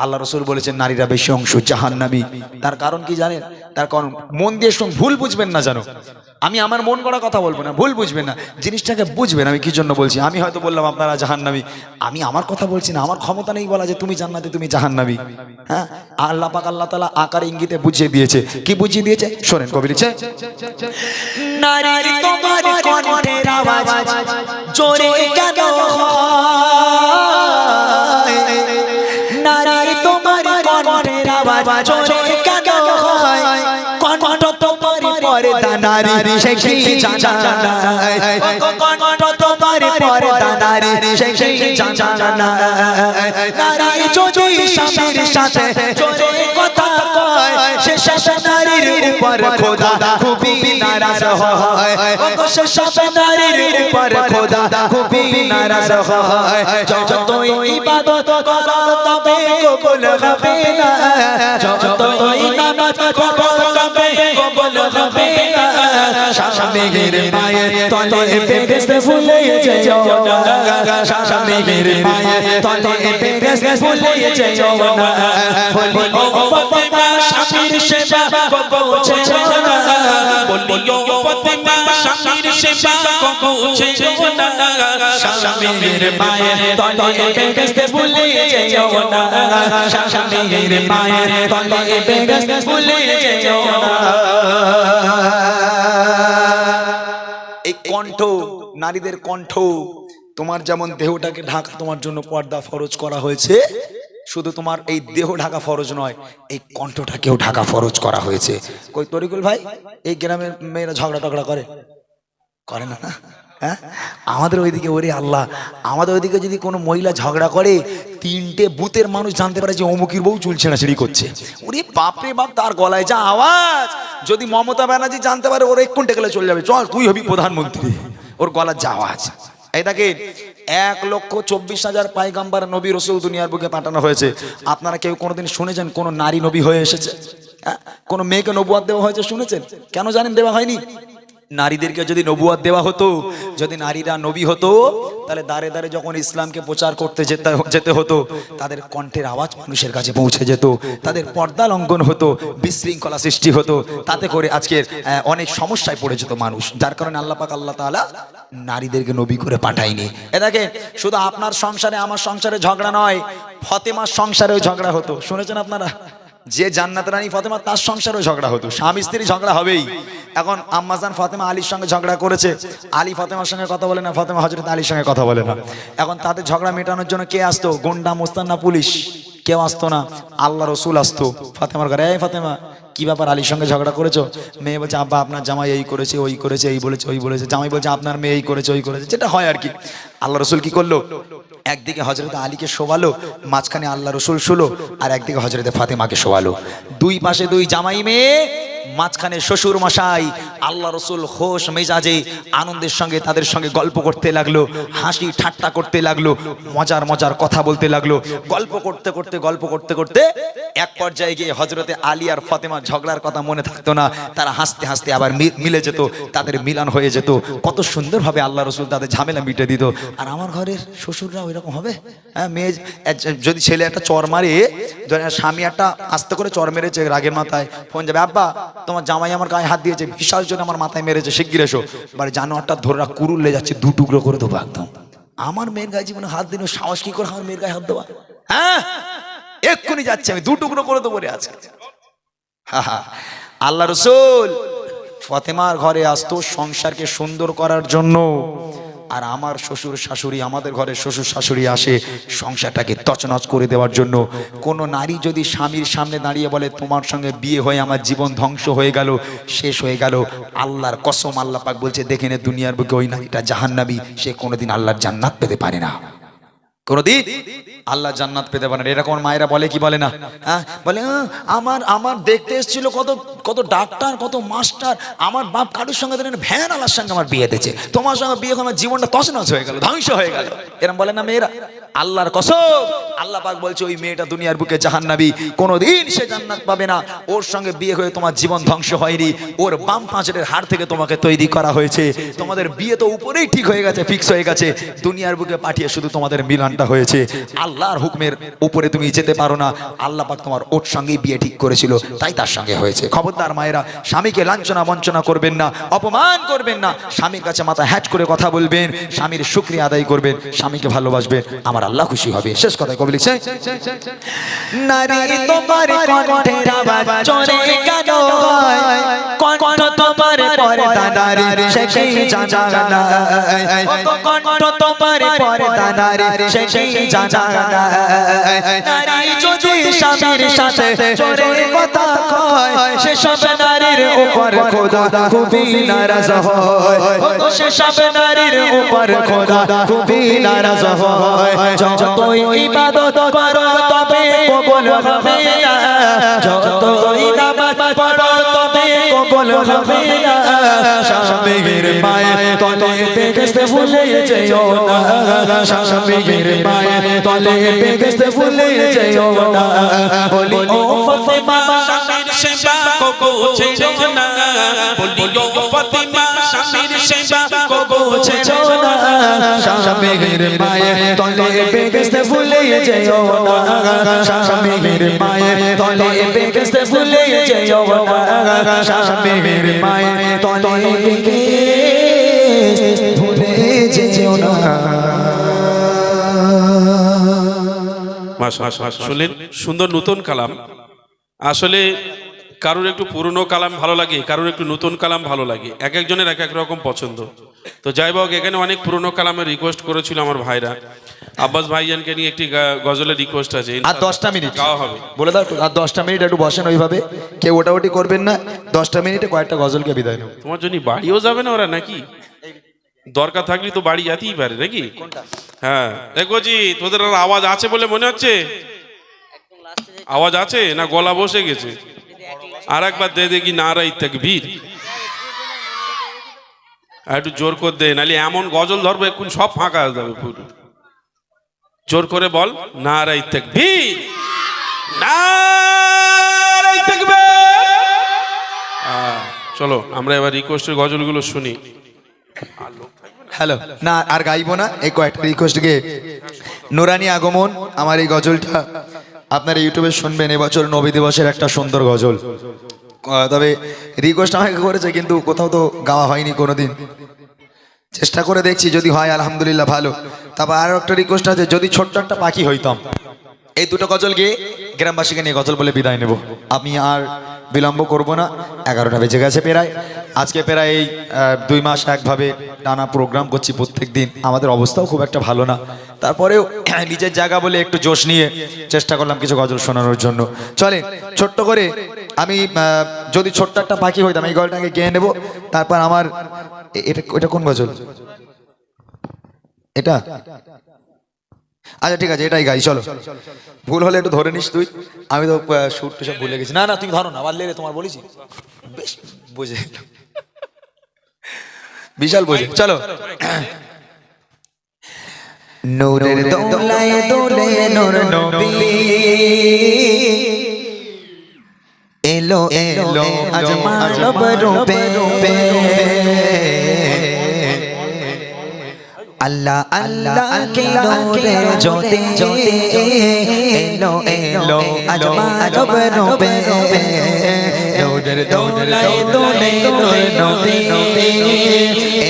আল্লাহ রসুল বলেছেন নারীরা বেশি অংশ জাহান্নামী তার কারণ কি জানেন তার কারণ মন দিয়ে ভুল বুঝবেন না জানো আমি আমার মন গড়া কথা বলবো না ভুল বুঝবেন না জিনিসটাকে বুঝবেন আমি কি জন্য বলছি আমি হয়তো বললাম আপনারা জাহান্নামী আমি আমার কথা বলছি না আমার ক্ষমতা নেই বলা যে তুমি জান্নাতে তুমি জাহান্নামী হ্যাঁ আল্লাহ পাক আল্লাহ তাআলা আকার ইঙ্গিতে বুঝিয়ে দিয়েছে কি বুঝিয়ে দিয়েছে শোনেন কবি লিখছে নারী তোমার কণ্ঠের আওয়াজ জোরে কেন হয় নারী তোমার কণ্ঠের আওয়াজ জোরে কেন হয় কণ্ঠ তোমার পর্দা নারী সে কি জানা কণ্ঠ তোমার পর্দা নারী সেই জানা নারী যদি স্বামীর সাথে জোরে কথা কয় সে সব নারীর উপর খোদা খুবই নারাজ হয় সে সব নারীর উপর খোদা খুবই নারাজ হয় যতই ইবাদত করো তবে কবুল হবে না যতই নামাজ পড়ো তবে কবুল হবে না স্বামীর মায়ের তলে বেহেশত ভুলে যেও না স্বামীর মায়ের তলে বেহেশত ভুলে যেও না বলি ও ফাতেমা স্বামীর সেবা পৌঁছে না বলি ও ফাতেমা স্বামীর সেবা পৌঁছে না স্বামীর মায়ের তলে বেহেশত ভুলে যেও না স্বামীর মায়ের তলে বেহেশত ভুলে যেও না। এই কণ্ঠ নারীদের কণ্ঠ তোমার যেমন দেহটাকে ঢাকা তোমার জন্য পর্দা ফরজ করা হয়েছে শুধু তোমার এই দেহ ঢাকা ফরজ নয় এই কণ্ঠটাকেও ঢাকা ফরজ করা হয়েছে। কই তরিকুল ভাই এই গ্রামের মেয়েরা ঝগড়া টগড়া করে না না হ্যাঁ আমাদের ওইদিকে ওরে আল্লাহ আমাদের ওইদিকে যদি কোনো মহিলা ঝগড়া করে 3টে বুথের মানুষ জানতে পারে যে অমুকির বউ চুল ছেঁড়াছেড়ি করছে ওরে বাপরে বাপ তার গলায় যা আওয়াজ যদি মমতা ব্যানার্জি জানতে পারে ওর এক্ষুন টেকলে চলে যাবে চল তুই হবি প্রধানমন্ত্রী ওর গলার যা আওয়াজ। এই দেখেন 1,24,000 পায়গাম্বার নবী রসুল দুনিয়ার বুকে পাঠানো হয়েছে আপনারা কেউ কোনোদিন শুনেছেন কোন নারী নবী হয়ে এসেছে কোন মেয়েকে নবুয়ত দেওয়া হয়েছে শুনেছেন কেন জানেন দেওয়া হয়নি নারীদেরকে যদি নবুয়ত দেওয়া হতো যদি নারীরা নবী হতো তাহলে দাঁড়ে দাঁড়ে যখন ইসলামকে প্রচার করতে যেতে হতো তাদের কণ্ঠের আওয়াজ মানুষের কাছে পৌঁছে যেত তাদের পর্দা লঙ্ঘন হতো বিশৃঙ্খলা সৃষ্টি হতো তাতে করে আজকের অনেক সমস্যায় পড়ে যেত মানুষ যার কারণে আল্লাহ পাক আল্লাহ তাআলা নারীদেরকে নবী করে পাঠায়নি। এ দেখেন শুধু আপনার সংসারে আমার সংসারে ঝগড়া নয় ফাতেমার সংসারেও ঝগড়া হতো শুনেছেন আপনারা যে জান্নাত রানী ফাতেমা তার সংসারেও ঝগড়া হতো স্বামী স্ত্রী ঝগড়া হবেই। এখন আম্মাজান ফাতেমা আলীর সঙ্গে ঝগড়া করেছে আলী ফাতেমার সঙ্গে কথা বলে না ফাতেমা হযরত আলীর সঙ্গে কথা বলে না এখন তাদের ঝগড়া মেটানোর জন্য কে আসতো গুন্ডা মোস্তানা পুলিশ কেউ আসতো না আল্লাহ রসুল আসতো ফাতেমার ঘরে এই ফাতেমা কি ব্যাপার আলীর সঙ্গে ঝগড়া করেছো মেয়ে বলছে আব্বা আপনার জামাই এই করেছে ওই করেছে এই বলেছে ওই বলেছে জামাই বলছে আপনার মেয়ে এই করেছে ওই করেছে যেটা হয় আর কি আল্লাহ রসুল কি করলো একদিকে হযরত আলীকে শোভালো মাঝখানে আল্লাহ রসুল শুলো আর একদিকে হযরত ফাতেমাকে শোভালো দুই পাশে দুই জামাই মেয়ে মাঝখানে শ্বশুর মশাই আল্লাহ রসুল খোশ মেজাজে আনন্দের সঙ্গে তাদের সঙ্গে গল্প করতে লাগলো হাসি ঠাট্টা করতে লাগলো মজার মজার কথা বলতে লাগলো গল্প করতে করতে এক পর্যায়ে গিয়ে হযরতে আলী আর ফাতেমা ঝগড়ার কথা মনে থাকতো না তারা হাসতে হাসতে আবার মিলে যেত তাদের মিলন হয়ে যেত কত সুন্দরভাবে আল্লাহ রসুল তাদের ঝামেলা মিটে দিত। আর আমার ঘরের শ্বশুররা ওইরকম হবে হ্যাঁ মেয়ে যদি ছেলে একটা চর মারে স্বামী একটা আস্তে করে চর মেরেছে রাগের মাথায় ফোন যাবে আব্বা তোমার জামাই আমার গায়ে হাত দিয়েছে বিশাল জন্য আমার মাথায় মেরেছে শিগগির এসো মানে জানোয়ারটা ধরে কুরুলে যাচ্ছে 2 টুকরো করে দেবো একদম আমার মেয়ের গায়ে জীবনে হাত দিন সাহস কি করে আমার মেয়ের গায়ে হাত দেওয়া হ্যাঁ এক্ষুনি যাচ্ছে আমি 2 টুকরো করে দেবো রে আজকে আল্লাহ রসুল ফাতেমার ঘরে আসতো সংসারকে সুন্দর করার জন্য আর আমার শ্বশুর শাশুড়ি আমাদের ঘরে শ্বশুর শাশুড়ি আসে সংসারটাকে তছনছ করে দেওয়ার জন্য। কোনো নারী যদি স্বামীর সামনে দাঁড়িয়ে বলে তোমার সঙ্গে বিয়ে হয়ে আমার জীবন ধ্বংস হয়ে গেল শেষ হয়ে গেল আল্লাহর কসম আল্লাহ পাক বলছে দেখে নে দুনিয়ার বুকে ওই নারীটা জাহান্নামী সে কোনোদিন আল্লাহর জান্নাত পেতে পারে না কোনোদিন আল্লাহ জান্নাত পেতে পারে না। এরকম মায়েরা বলে কি বলে না হ্যাঁ বলে আমার দেখতে এসেছিল কত ডাক্তার কত মাস্টার আমার বাপ কারোর সঙ্গে ভ্যান আলার সঙ্গে আমার বিয়ে দিয়েছে তোমার সঙ্গে বিয়ে আমার জীবনটা তছনছ হয়ে গেল ধ্বংস হয়ে গেল এরকম বলে না মেয়েরা আল্লাহর কসম আল্লাহ পাক বলছে ওই মেয়েটা দুনিয়ার বুকে জাহান্নামী কোনোদিন সে জান্নাত পাবে না ওর সঙ্গে বিয়ে হয়ে তোমার জীবন ধ্বংস হয়নি ওর বাম পাঁচের হাড় থেকে তোমাকে তৈরি করা হয়েছে তোমাদের বিয়ে তো উপরেই ঠিক হয়ে গেছে ফিক্স হয়ে গেছে দুনিয়ার বুকে পাঠিয়ে শুধু তোমাদের মিলনটা হয়েছে আল্লাহর হুকুমের উপরে তুমি যেতে পারো না আল্লাহ পাক তোমার ওর সঙ্গেই বিয়ে ঠিক করেছিল তাই তার সঙ্গে হয়েছে। খবরদার মায়েরা স্বামীকে লাঞ্ছনা বঞ্চনা করবেন না অপমান করবেন না স্বামীর কাছে মাথা হ্যাট করে কথা বলবেন স্বামীর শুকরিয়া আদায় করবেন স্বামীকে ভালোবাসবেন আমার আল্লাহ খুশি হবে। শেষ কথায় কবি লিখছে নারী তোমার কণ্ঠের আওয়াজ চলে কেন হয় কণ্ঠ তোমার পর্দা নারী সেই জানা না কণ্ঠ তোমার পর্দা নারী সেই জানা না নারী যদি স্বামীর সাথে জোরে কথা কয় হয় সেসব নারীর উপর খোদা খুবই নারাজ হয় সেসব নারীর উপর খোদা খুবই নারাজ হয় যতই ইবাদত করো তবে কবুল হবে না যতই নামাজ পড়ো তবে কবুল হবে না স্বামীর মায়ের তলে বেহেশত ভুলে যেও না স্বামীর মায়ের তলে বেহেশত ভুলে যেও না বলি ও ফাতেমা স্বামীর সেবা কবু ছেড়ো না বলি ও ফাতেমা স্বামীর সেবা কবু ছেড়ো না স্বামীর মায়ের তলে বেহেশত ভুলে যেও না স্বামীর মায়ের তলে বেহেশত ভুলে যেও না স্বামীর মায়ের তলে বেহেশত ভুলে যেও না শুনলেন সুন্দর নতুন কালাম। আসলে কারোর একটু পুরনো কালাম ভালো লাগে, কারোর একটু নতুন কালাম ভালো লাগে, এক একজনের এক এক রকম পছন্দ। তো যাই হোক, এখানে অনেক পুরনো কালামের রিকোয়েস্ট করেছিল আমার ভাইরা। আব্বাস ভাইজানকে নিয়ে একটি গজলের রিকোয়েস্ট আছে, আর 10টা মিনিট গাওয়া হবে। বলে দাও আর 10টা মিনিট একটু বসেন ওইভাবে, কেউ ওটাওটি করবেন না। 10টা মিনিটে কয়েকটা গজলকে বিদায় নেব। তোমার জন্য বাড়িও যাবে না ওরা নাকি? দরকার থাকলে তো বাড়ি যেতেই পারে নাকি? হ্যাঁ দেখোজি, তোদের আর আওয়াজ আছে বলে মনে হচ্ছে? আওয়াজ আছে না গলা বসে গেছে? আর একবার দে দেখি নারাই তাকবীর, একটু জোর করে দে, নাহলে এমন গজল ধরবো এখন সব ফাঁকা হয়ে যাবে পুরো। জোর করে বল নারাই তাকবীর, নারাই তাকবীর। চলো আমরা এবার রিকোয়েস্টের গজলগুলো শুনি। হ্যালো না আর গাইবো না, এই কয়েকটা রিকোয়েস্ট গে নুরানি আগমন আমার এই গজলটা আপনারা ইউটিউবে শুনবেন। এবছর নবী দিবসের একটা সুন্দর গজল, তবে রিকোয়েস্ট আমাকে করেছে কিন্তু কোথাও তো গাওয়া হয়নি কোনোদিন। চেষ্টা করে দেখছি, যদি হয় আলহামদুলিল্লাহ ভালো। তারপর আরও একটা রিকোয়েস্ট আছে, যদি ছোট্ট একটা পাখি হইতাম। এই দুটো গজল গিয়ে গ্রামবাসীকে নিয়ে গজল বলে বিদায় নেব। আমি আর বিলম্ব করব না, 11টা বেজে গেছে প্রায়। আজকে প্রায় এই 2 মাস একভাবে টানা প্রোগ্রাম করছি প্রত্যেক দিন। আমাদের অবস্থাও খুব একটা ভালো না, তারপরেও নিজের জায়গা বলে একটু জোশ নিয়ে চেষ্টা করলাম কিছু গজল শোনানোর জন্য। চলে ছোট্ট করে আমি যদি ছোট্ট একটা পাখি হইতাম এই গজলটাকে গেয়ে নেব। তারপর আমার এটা কোন গজল? এটা আচ্ছা ঠিক আছে, এটাই গাই। চলো, ভুল হলে একটু ধরে নিস তুই, আমি তো সুর টু সব ভুলে গেছি। না না তুমি ধরো না, আবার লেলে তোমার বলেছি বেশ বুঝে বিশাল বুঝে। চলো, নূরের দোলায় দোলে নূর নবী এলো এলো আজ মানব রূপে আল্লাহ আল্লাহ কে নূরে জ্যোতি এলো এলো আজ মানব রূপে নূরের দোলায় দোলে নূর নবী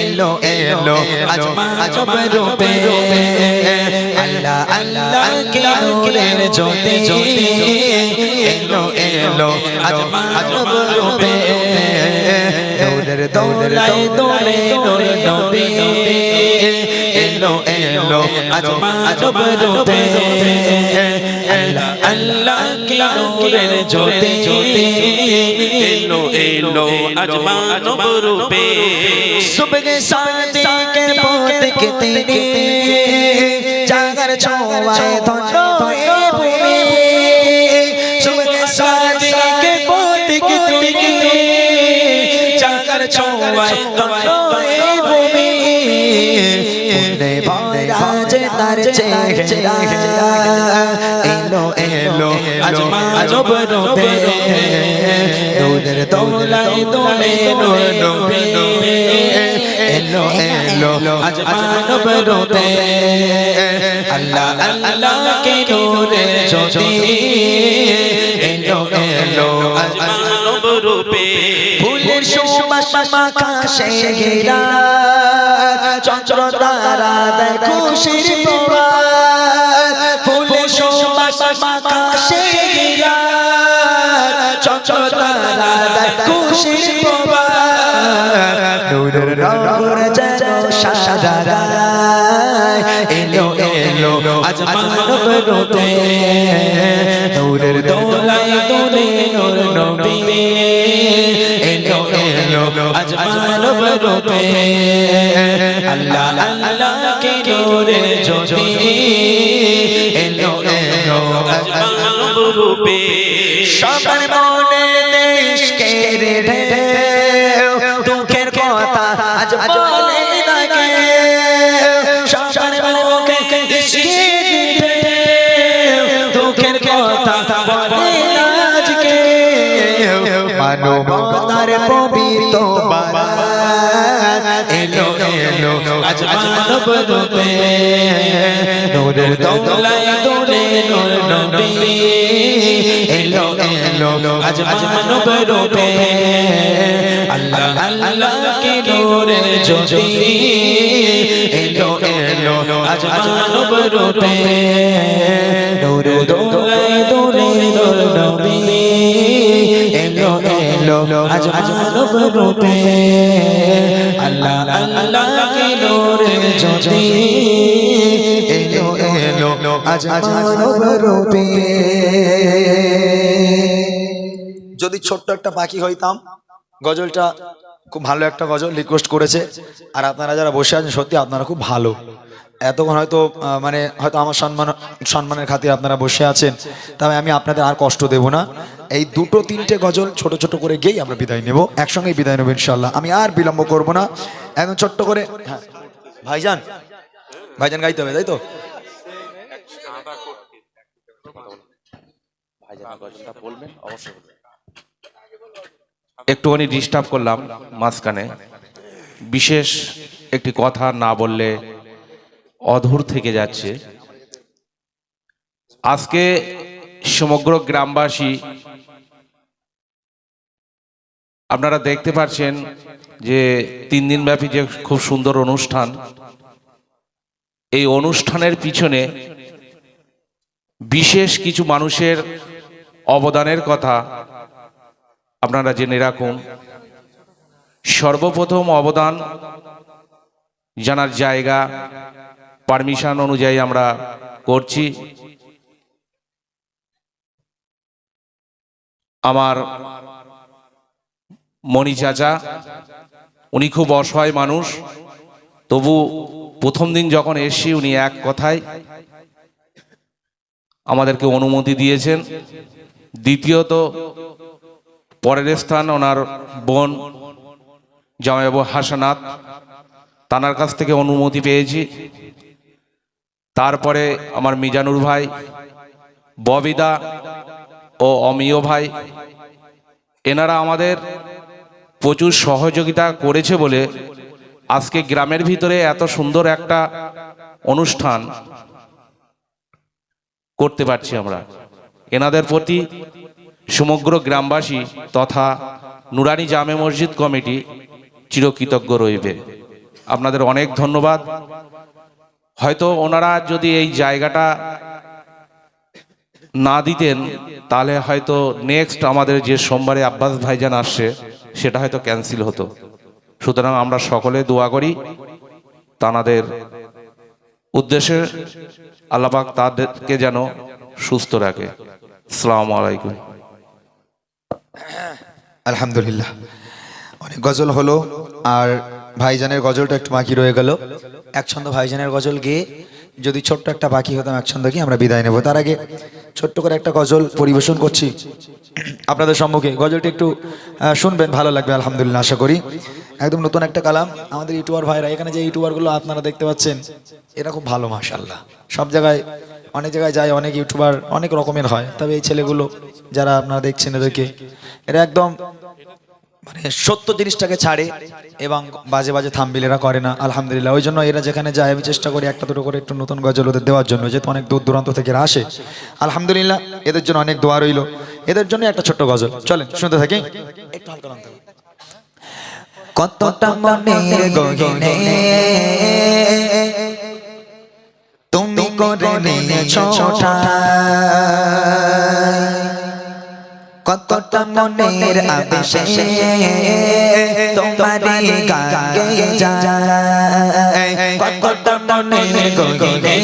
এলো এলো আজ মানব রূপে আল্লাহ আল্লাহ কে নূরে জ্যোতি এলো এলো আজ মানব রূপে নূরের দোলায় দোলে নূর নবী এলো এলো আজ মানব রূপে আল্লাহ আল্লাহ কে নূরের জ্যোতি এলো এলো আজ মানব রূপে সুবহ সাদিক পথ কে তেরে জাগর ছোঁয়ায় ধন্য এ ভূমি সুবহ সাদিক পথ কে তেরে জাগর ছোঁয়ায় ধন্য এ ভূমি পুনে ভরাজ তার চেহারা এলো এলো আজ মানব রূপে নূরের দোলায় দোলে নূর নবী এলো এলো আজ মানব রূপে আল্লাহ আল্লাহ কে নূরের জ্যোতি এলো এলো আজ মানব রূপে ফুলের সুবাস মাখা সে ঘেরা চন্দ্র তারা দেয় খুশির প্রভাত ফুলের সুবাস মাখা সে ঘেরা চন্দ্র তারা দেয় খুশির প্রভাত নূরের নূর যেন সারা গায় এলো এলো আজ মানব রূপে নূরের দোলায় দোলে নূর নবী আজ মানব রূপে আল্লাহ আল্লাহ কে নূরে জ্যোতি এলো এলো আজ মানব রূপে সবার মনে দেশকে রে দুঃখের কথা আজ বলে না কেউ সবার মুখে দেশকে রে দুঃখের কথা বলে না আজ কেউ মানবতার পবিত্র বারাত এলো এলো আজ মানব রূপে নূরের দৌলায় দোলে নূর নবী এলো এলো আজ মানব রূপে আল্লাহ আল্লাহ কে নূরে জ্যোতি এলো এলো আজ মানব রূপে নূরের দৌলায় দোলে নূর নবী এলো এলো আজ মানব রূপে আল্লাহ আল্লাহ কে নূরে জ্যোতি এলো এলো আজ মানব রূপে। যদি ছোট্ট একটা পাখি হইতাম, গজলটা খুব ভালো একটা গজল রিকোয়েস্ট করেছে, আর আপনারা যারা বসে আছেন সত্যি আপনারা খুব ভালো। এতক্ষণ হয়তো হয়তো আমার সম্মানের খাতিরে আপনারা বসে আছেন, তবে আমি আপনাদের আর কষ্ট দেব না। এই দুটো তিনটে গজল ছোট ছোট করে গেয়েই আমরা বিদায় নেব, একসঙ্গেই বিদায় নেব ইনশাল্লাহ। আমি আর বিলম্ব করব না, একদম ছোট্ট করে। হ্যাঁ ভাইজান, ভাইজান গাইতে হবে তাই তো? একটুখানি ডিস্টার্ব করলাম মাঝখানে, বিশেষ একটি কথা না বললে অধুর থেকে যাচ্ছে। আজকে সমগ্র গ্রামবাসী আপনারা দেখতে পাচ্ছেন যে 3 দিন ব্যাপী যে খুব সুন্দর অনুষ্ঠান, এই অনুষ্ঠানের পিছনে বিশেষ কিছু মানুষের অবদানের কথা আপনারা জেনে রাখুন। সর্বপ্রথম অবদান জানার জায়গা, পারমিশন অনুযায়ী আমরা করছি। আমার মণি চাচা, উনি খুব অসহায় মানুষ, তবু প্রথম দিন যখন এসছি উনি এক কথায় আমাদেরকে অনুমতি দিয়েছেন। দ্বিতীয়ত পরের স্থান ওনার বোন জামাইবাবু হাসানাত, তানার কাছ থেকে অনুমতি পেয়েছি। তারপরে আমার মিজানুর ভাই, ববিদা ও অমিয় ভাই, এনারা আমাদের প্রচুর সহযোগিতা করেছে বলে আজকে গ্রামের ভিতরে এত সুন্দর একটা অনুষ্ঠান করতে পারছি আমরা। এনাদের প্রতি সমগ্র গ্রামবাসী তথা নুরানি জামে মসজিদ কমিটি চিরকৃতজ্ঞ রইবে। আপনাদের অনেক ধন্যবাদ। হয়তো ওনারা যদি এই জায়গাটা না দিতেন তাহলে হয়তো নেক্সট আমাদের যে সোমবারে আব্বাস ভাইজান আসছে সেটা হয়তো ক্যান্সেল হতো। সুতরাং আমরা সকলে দোয়া করি তাদের উদ্দেশ্যে আল্লাহ পাক তাদেরকে যেন সুস্থ রাখে। আসসালামু আলাইকুম। আলহামদুলিল্লাহ, অনেক গজল হলো, আর ভাইজানের গজলটা একটু বাকি রয়ে গেল। এক ছন্দ ভাইজানের গজল গিয়ে যদি ছোট্ট একটা বাকি হতাম, এক ছন্দ গিয়ে আমরা বিদায় নেব। তার আগে ছোট্ট করে একটা গজল পরিবেশন করছি আপনাদের সম্মুখে। গজলটি একটু শুনবেন, ভালো লাগবে আলহামদুলিল্লাহ আশা করি। একদম নতুন একটা কালাম। আমাদের ইউটিউবার ভাইরা, এখানে যে ইউটিউবারগুলো আপনারা দেখতে পাচ্ছেন এরা খুব ভালো মাশাআল্লাহ। সব জায়গায় অনেক জায়গায় যায়, অনেক ইউটিউবার অনেক রকমের হয়, তবে এই ছেলেগুলো যারা আপনারা দেখছেন এদেরকে, এরা একদম মানে সত্য জিনিসটাকে ছাড়ে এবং বাজে বাজে থাম্বনেল করে না আলহামদুলিল্লাহ। ওই জন্য এরা যেখানে যায় আমি চেষ্টা করি একটা দুটো করে একটু নতুন গজল ওদের দেওয়ার জন্য, যেহেতু অনেক দূর দূরান্ত থেকে এরা আসে। আলহামদুলিল্লাহ, এদের জন্য অনেক দোয়া রইল। এদের জন্য একটা ছোট্ট গজল, চলেন শুনতে থাকি। একটু হালকা নামতে হবে। কতটা মনের গগনে তুমি করে নিয়েছো কতটা মনের আবেশে তোমারই গান গেয়ে যায়, কতটা মনের গগনে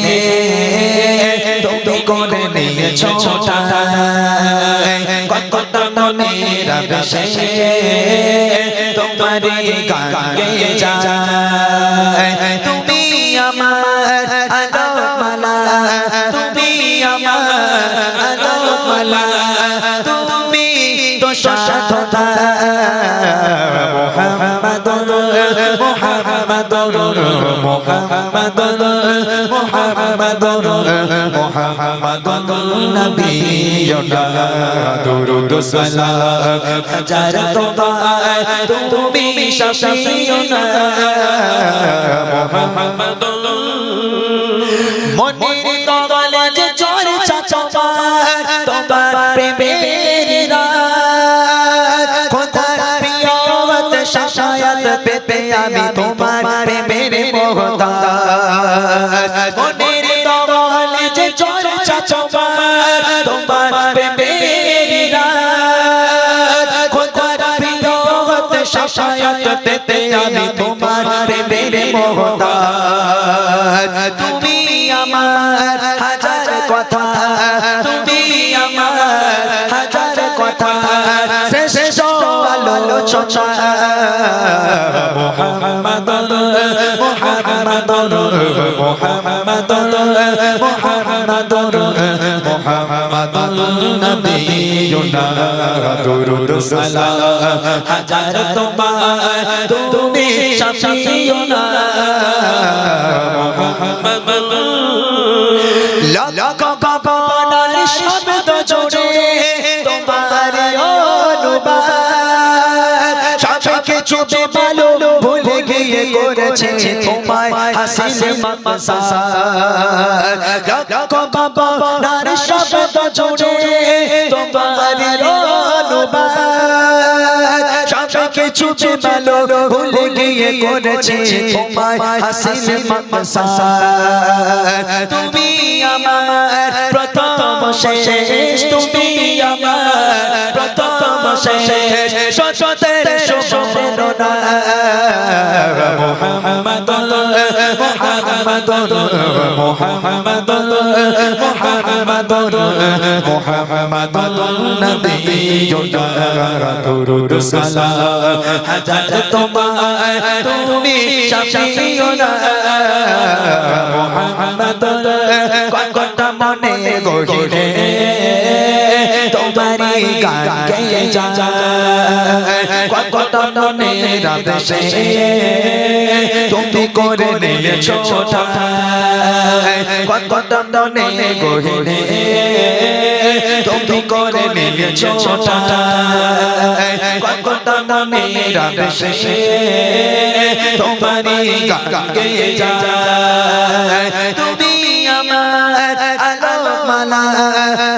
তুমি করে নিয়েছো কতটা মনের বেশে তোমারে গান গেয়ে যায় তুমি আমার আলো মালা তুমি আমার আলো মালা তুমি তো সাধনা মুহাম্মাদুর মুহাম্মাদুর মুহাম্মাদুর মুহাম্মাদুর মুহাম্মাদুর নবিয়ুনা দুরুদ সালাম হাজার তোমায় তুমি শাফিউনা মুহাম্মাদুর মনের তলে যে চর্চা তোমার প্রেমের রাত খোদার প্রিয়ত শাশায়াত পেতে আমি তোমার প্রেমের মোহতাজ মনের তলে যে চর্চা তোমার প্রেমের রাত খোদার প্রিয়ত শাশায়াত পেতে আমি তোমার প্রেমের মোহতাজ তুমি আমার হাজার কথা তুমি আমার হাজার কথা শেষ আলোচনা মুহাম্মাদুর মুহাম্মাদুর মুহাম্মাদুর মুহাম্মাদুর মুহাম্মাদুর নবিয়ুনা দুরুদ সালাম হাজার তোমায় তুমি শাফিউনা লক্ষ গগনের শব্দ জোড়ে তোমার অনুবাদ সব কিছু ভালো ভুলে গিয়ে করেছে তোমায় হাসিল মাকসাদ লক্ষ গগনের শব্দ জোড়ে তোমার অনুবাদ সব কিছু ভালো ভুলে গিয়ে করেছে তোমায় হাসিল মাকসাদ তুমি আমার প্রথম শেষ তুমি আমার প্রথম শেষ সতের শুভনা মুহাম্মাদুর মুহাম্মাদুর মুহাম্মাদুর মুহাম্মাদুর মুহাম্মাদুর নবিয়ুনা দুরুদ সালাম হাজার তোমায় তুমি শাফিউনা মুহাম্মাদুর কটা মনে গহিরে তোমারি গান গেয়ে যায় কটা মনে রাবেশে তুমি করে নিয়েছো ছোটা কটা মনে গহিরে তুমি করে নিয়েছো ছোটা কটা মনে রাবেশে তোমারি গান গেয়ে যায় তুমি আমার আলো মালা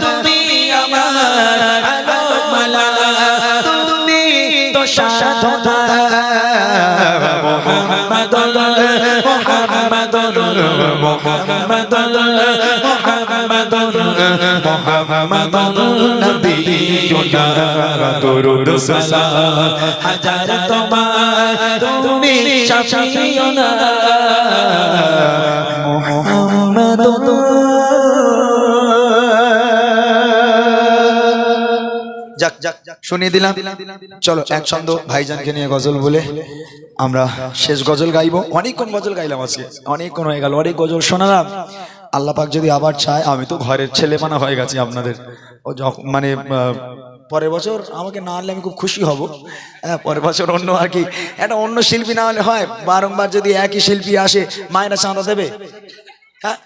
তুমি আমার আলো মালা তুমি তো সাধনা মুহাম্মাদুর মুহাম্মাদুর মুহাম্মাদুর মুহাম্মাদুর মুহাম্মাদুর নবিয়ুনা দুরুদ সালাম হাজার তোমায় তুমি শাফিউনা শুনিয়ে দিলাম। চলো এক ছন্দ ভাইজানকে নিয়ে গজল বলে আমরা শেষ গজল গাইবো। অনেকক্ষণ গজল গাইলাম আজকে, অনেকক্ষণ হয়ে গেল, অনেক গজল শোনালাম। আল্লাহ পাক যদি আবার চায়, আমি তো ঘরের ছেলেমানা হয়ে গেছি আপনাদের, ও মানে পরের বছর আমাকে না আনলে আমি খুব খুশি হব। হ্যাঁ, পরের বছর অন্য আর কি একটা অন্য শিল্পী না হলে হয়, বারংবার যদি একই শিল্পী আসে মায়েরা চাঁদা দেবে। হ্যাঁ,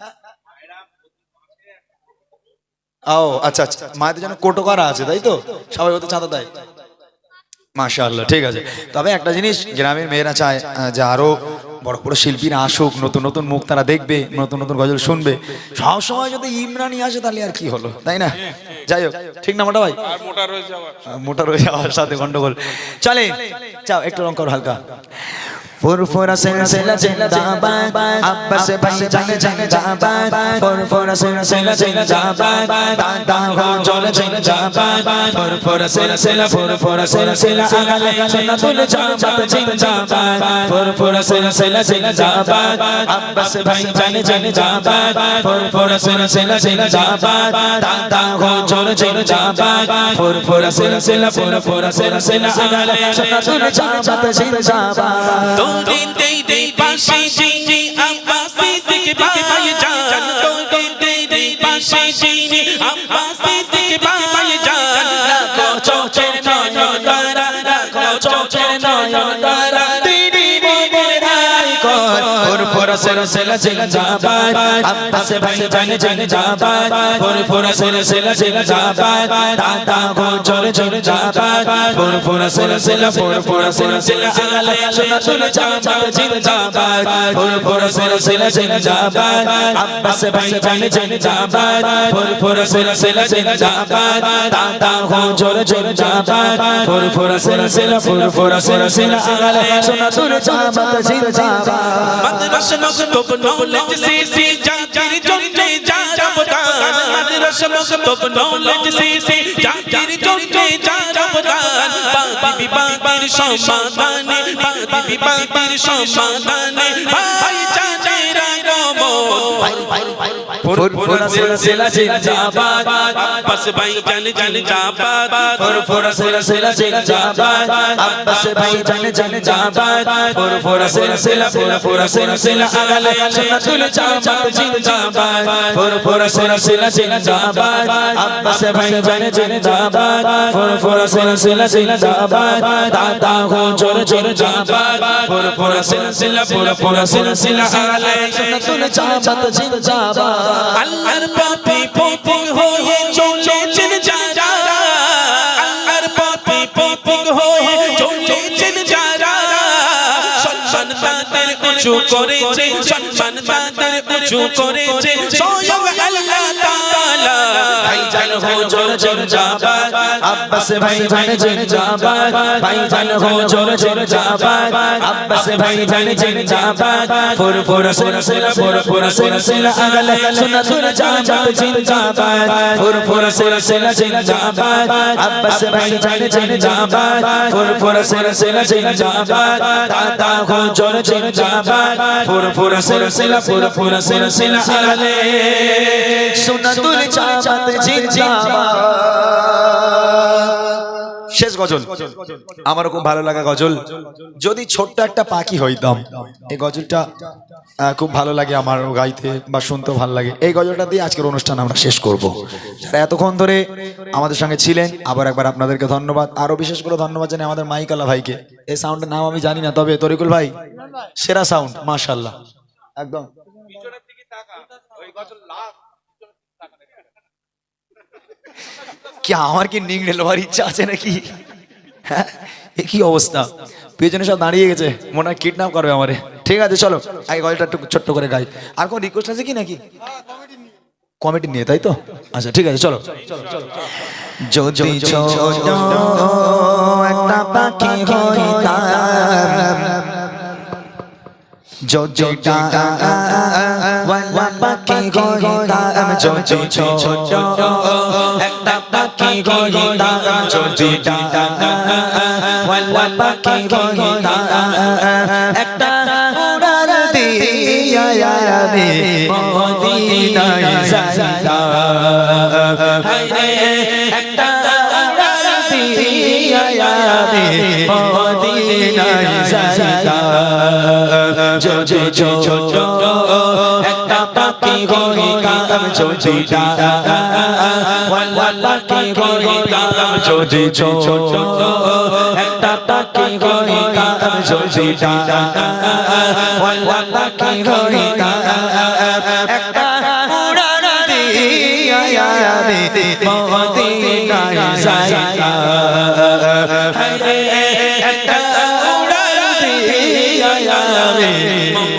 ও আচ্ছা আচ্ছা, মায়েদের জন্য কোটো করা আছে তাই তো, সবাই ওতে চাঁদা দেয়। মাশাআল্লাহ, ঠিক আছে। তবে একটা জিনিস গ্রামের মেয়েরা চায় যে আরো বড় বড় শিল্পীরা আসুক, নতুন নতুন মুখ তারা দেখবে, নতুন নতুন গজল শুনবে। সব সময় যদি ইমরানি আসে তাহলে আর কি হলো, তাই না? যাই হোক, ঠিক না মোটা ভাই? মোটা রয়ে যাওয়ার সাথে গন্ডগোল। চলে যাও একটু রং করো হালকা। ফুরফুরা সিলসিলা জিন্দাবাদ আব্বাস ভাইজান জিন্দাবাদ ফুরফুরা সিলসিলা জিন্দাবাদ দাদা হুজুর জিন্দাবাদ ফুরফুরা সিলসিলা আহলে সুন্নাতুল জামাত জিন্দাবাদ ফুরফুরা সিলসিলা জিন্দাবাদ আব্বাস ভাইজান জিন্দাবাদ ফুরফুরা সিলসিলা জিন্দাবাদ দাদা হুজুর জিন্দাবাদ ফুরফুরা সিলসিলা আহলে সুন্নাতুল জামাত জিন্দাবাদ দে পাশে জিনি আব্বাসি থেকে ভাই জান দে পাশে জিনি আব্বাসি থেকে ভাই জান রাখো চোখের নয়ন তারা রাখো চোখের নয়ন তারা দিদি মোদের হাই কর ফুরফুরা সিলসিলা জিন্দাবাদ আব্বাস ভাইজান জিন্দাবাদ ফুরফুরা সিলসিলা জিন্দাবাদ দাদা হুজুর জিন্দাবাদ ফুরফুরা সিলসিলা আহলে সুন্নাতুল জামাত জিন্দাবাদ ফুরফুরা সিলসিলা জিন্দাবাদ আব্বাস ভাইজান জিন্দাবাদ ফুরফুরা সিলসিলা জিন্দাবাদ দাদা হুজুর জিন্দাবাদ ফুরফুরা সিলসিলা আহলে সুন্নাতুল জামাত জিন্দাবাদ মাদ্রাসা মকতব নলেজ সিসি জাতির জন্যে জারাবদান মাদ্রাসা মকতব নলেজ সিসি জাতির জন্যে জারাবদান বিবাদের সমাধানে বিবাদের সমাধানে ভাই জানের আগমন ফুরফুরা সিলসিলা জিন্দাবাদ আব্বাস ভাইজান জিন্দাবাদ ফুরফুরা সিলসিলা জিন্দাবাদ আব্বাস ভাইজান জিন্দাবাদ ফুরফুরা সিলসিলা আহলে সুন্নাতুল জামাত জিন্দাবাদ ফুরফুরা সিলসিলা জিন্দাবাদ আব্বাস ভাইজান জিন্দাবাদ ফুরফুরা সিলসিলা জিন্দাবাদ দাদা হুজুর জিন্দাবাদ ফুরফুরা সিলসিলা আহলে সুন্নাতুল জামাত জিন্দাবাদ আল্লাহর পথে পথিক হয়ে চলেছেন যারা আল্লাহর পথে পথিক হয়ে চলেছেন যারা সম্মান তাদের উঁচু করেছে সম্মান তাদের উঁচু করেছে স্বয়ং আল্লাহ তাআলা ভাইজান হুজুর জিন্দাবাদ আব্বাস ভাইজান জিন্দাবাদ ভাইজান হুজুর জিন্দাবাদ আব্বাস ভাইজান জিন্দাবাদ ফুরফুরা সিলসিলা আহলে সুন্নাতুল জামাত জিন্দাবাদ ফুরফুরা সিলসিলা জিন্দাবাদ আব্বাস ভাইজান জিন্দাবাদ ফুরফুরা সিলসিলা জিন্দাবাদ দাদা হুজুর জিন্দাবাদ ফুরফুরা সিলসিলা আহলে সুন্নাতুল জামাত জিন্দাবাদ। শেষ গজল আমারও খুব ভালো লাগা গজল। যদি ছোট্ট একটা পাখি হইতাম, এই গজলটা খুব ভালো লাগে আমার গাইতে বা শুনতেও ভালো লাগে। এই গজলটা দিয়ে আজকের অনুষ্ঠান আমরা শেষ করব। যারা এতক্ষণ ধরে আমাদের সঙ্গে ছিলেন, আবার একবার আপনাদেরকে ধন্যবাদ। আরো বিশেষ করে ধন্যবাদ জানাই আমাদের মাইকালা ভাইকে। এই সাউন্ডের নাম আমি জানি না, তবে তরিকুল ভাই সেরা সাউন্ড, মাশাআল্লাহ একদম। কি আমার কি নিংড়ে লোয়ার ইচ্ছা আছে নাকি? হ্যাঁ, কি অবস্থা, পেছনে সব দাঁড়িয়ে গেছে, মনে হয় কিডন্যাপ করবে আমারে। ঠিক আছে চলো আগে গল্পটা একটু ছোট্ট করে গাই। আর কোন রিকোয়েস্ট আছে কি নাকি? কমিটি নিয়ে, তাই তো? আচ্ছা ঠিক আছে চলো। যদি ছোট একটা পাখি হইতাম, যদি ডানা পাখি হইতাম, যদি ছোট একটা পাখি হইতাম, যদি ডানা পাখি হইতাম, একটা উড়াল দিয়া আমি মদিনায় যাইতাম। একটা উড়াল দিয়া আমি মদিনায় যাইতাম। যদি ছোট একটা পাখি হইতাম, যদি ডানা পাখি হইতাম, যদি ছোট একটা পাখি হইতাম, যদি ডানা পাখি হইতাম, একটা উড়াল দিয়া আমি মদিনায় যাইতাম। একটা উড়াল দিয়া আমি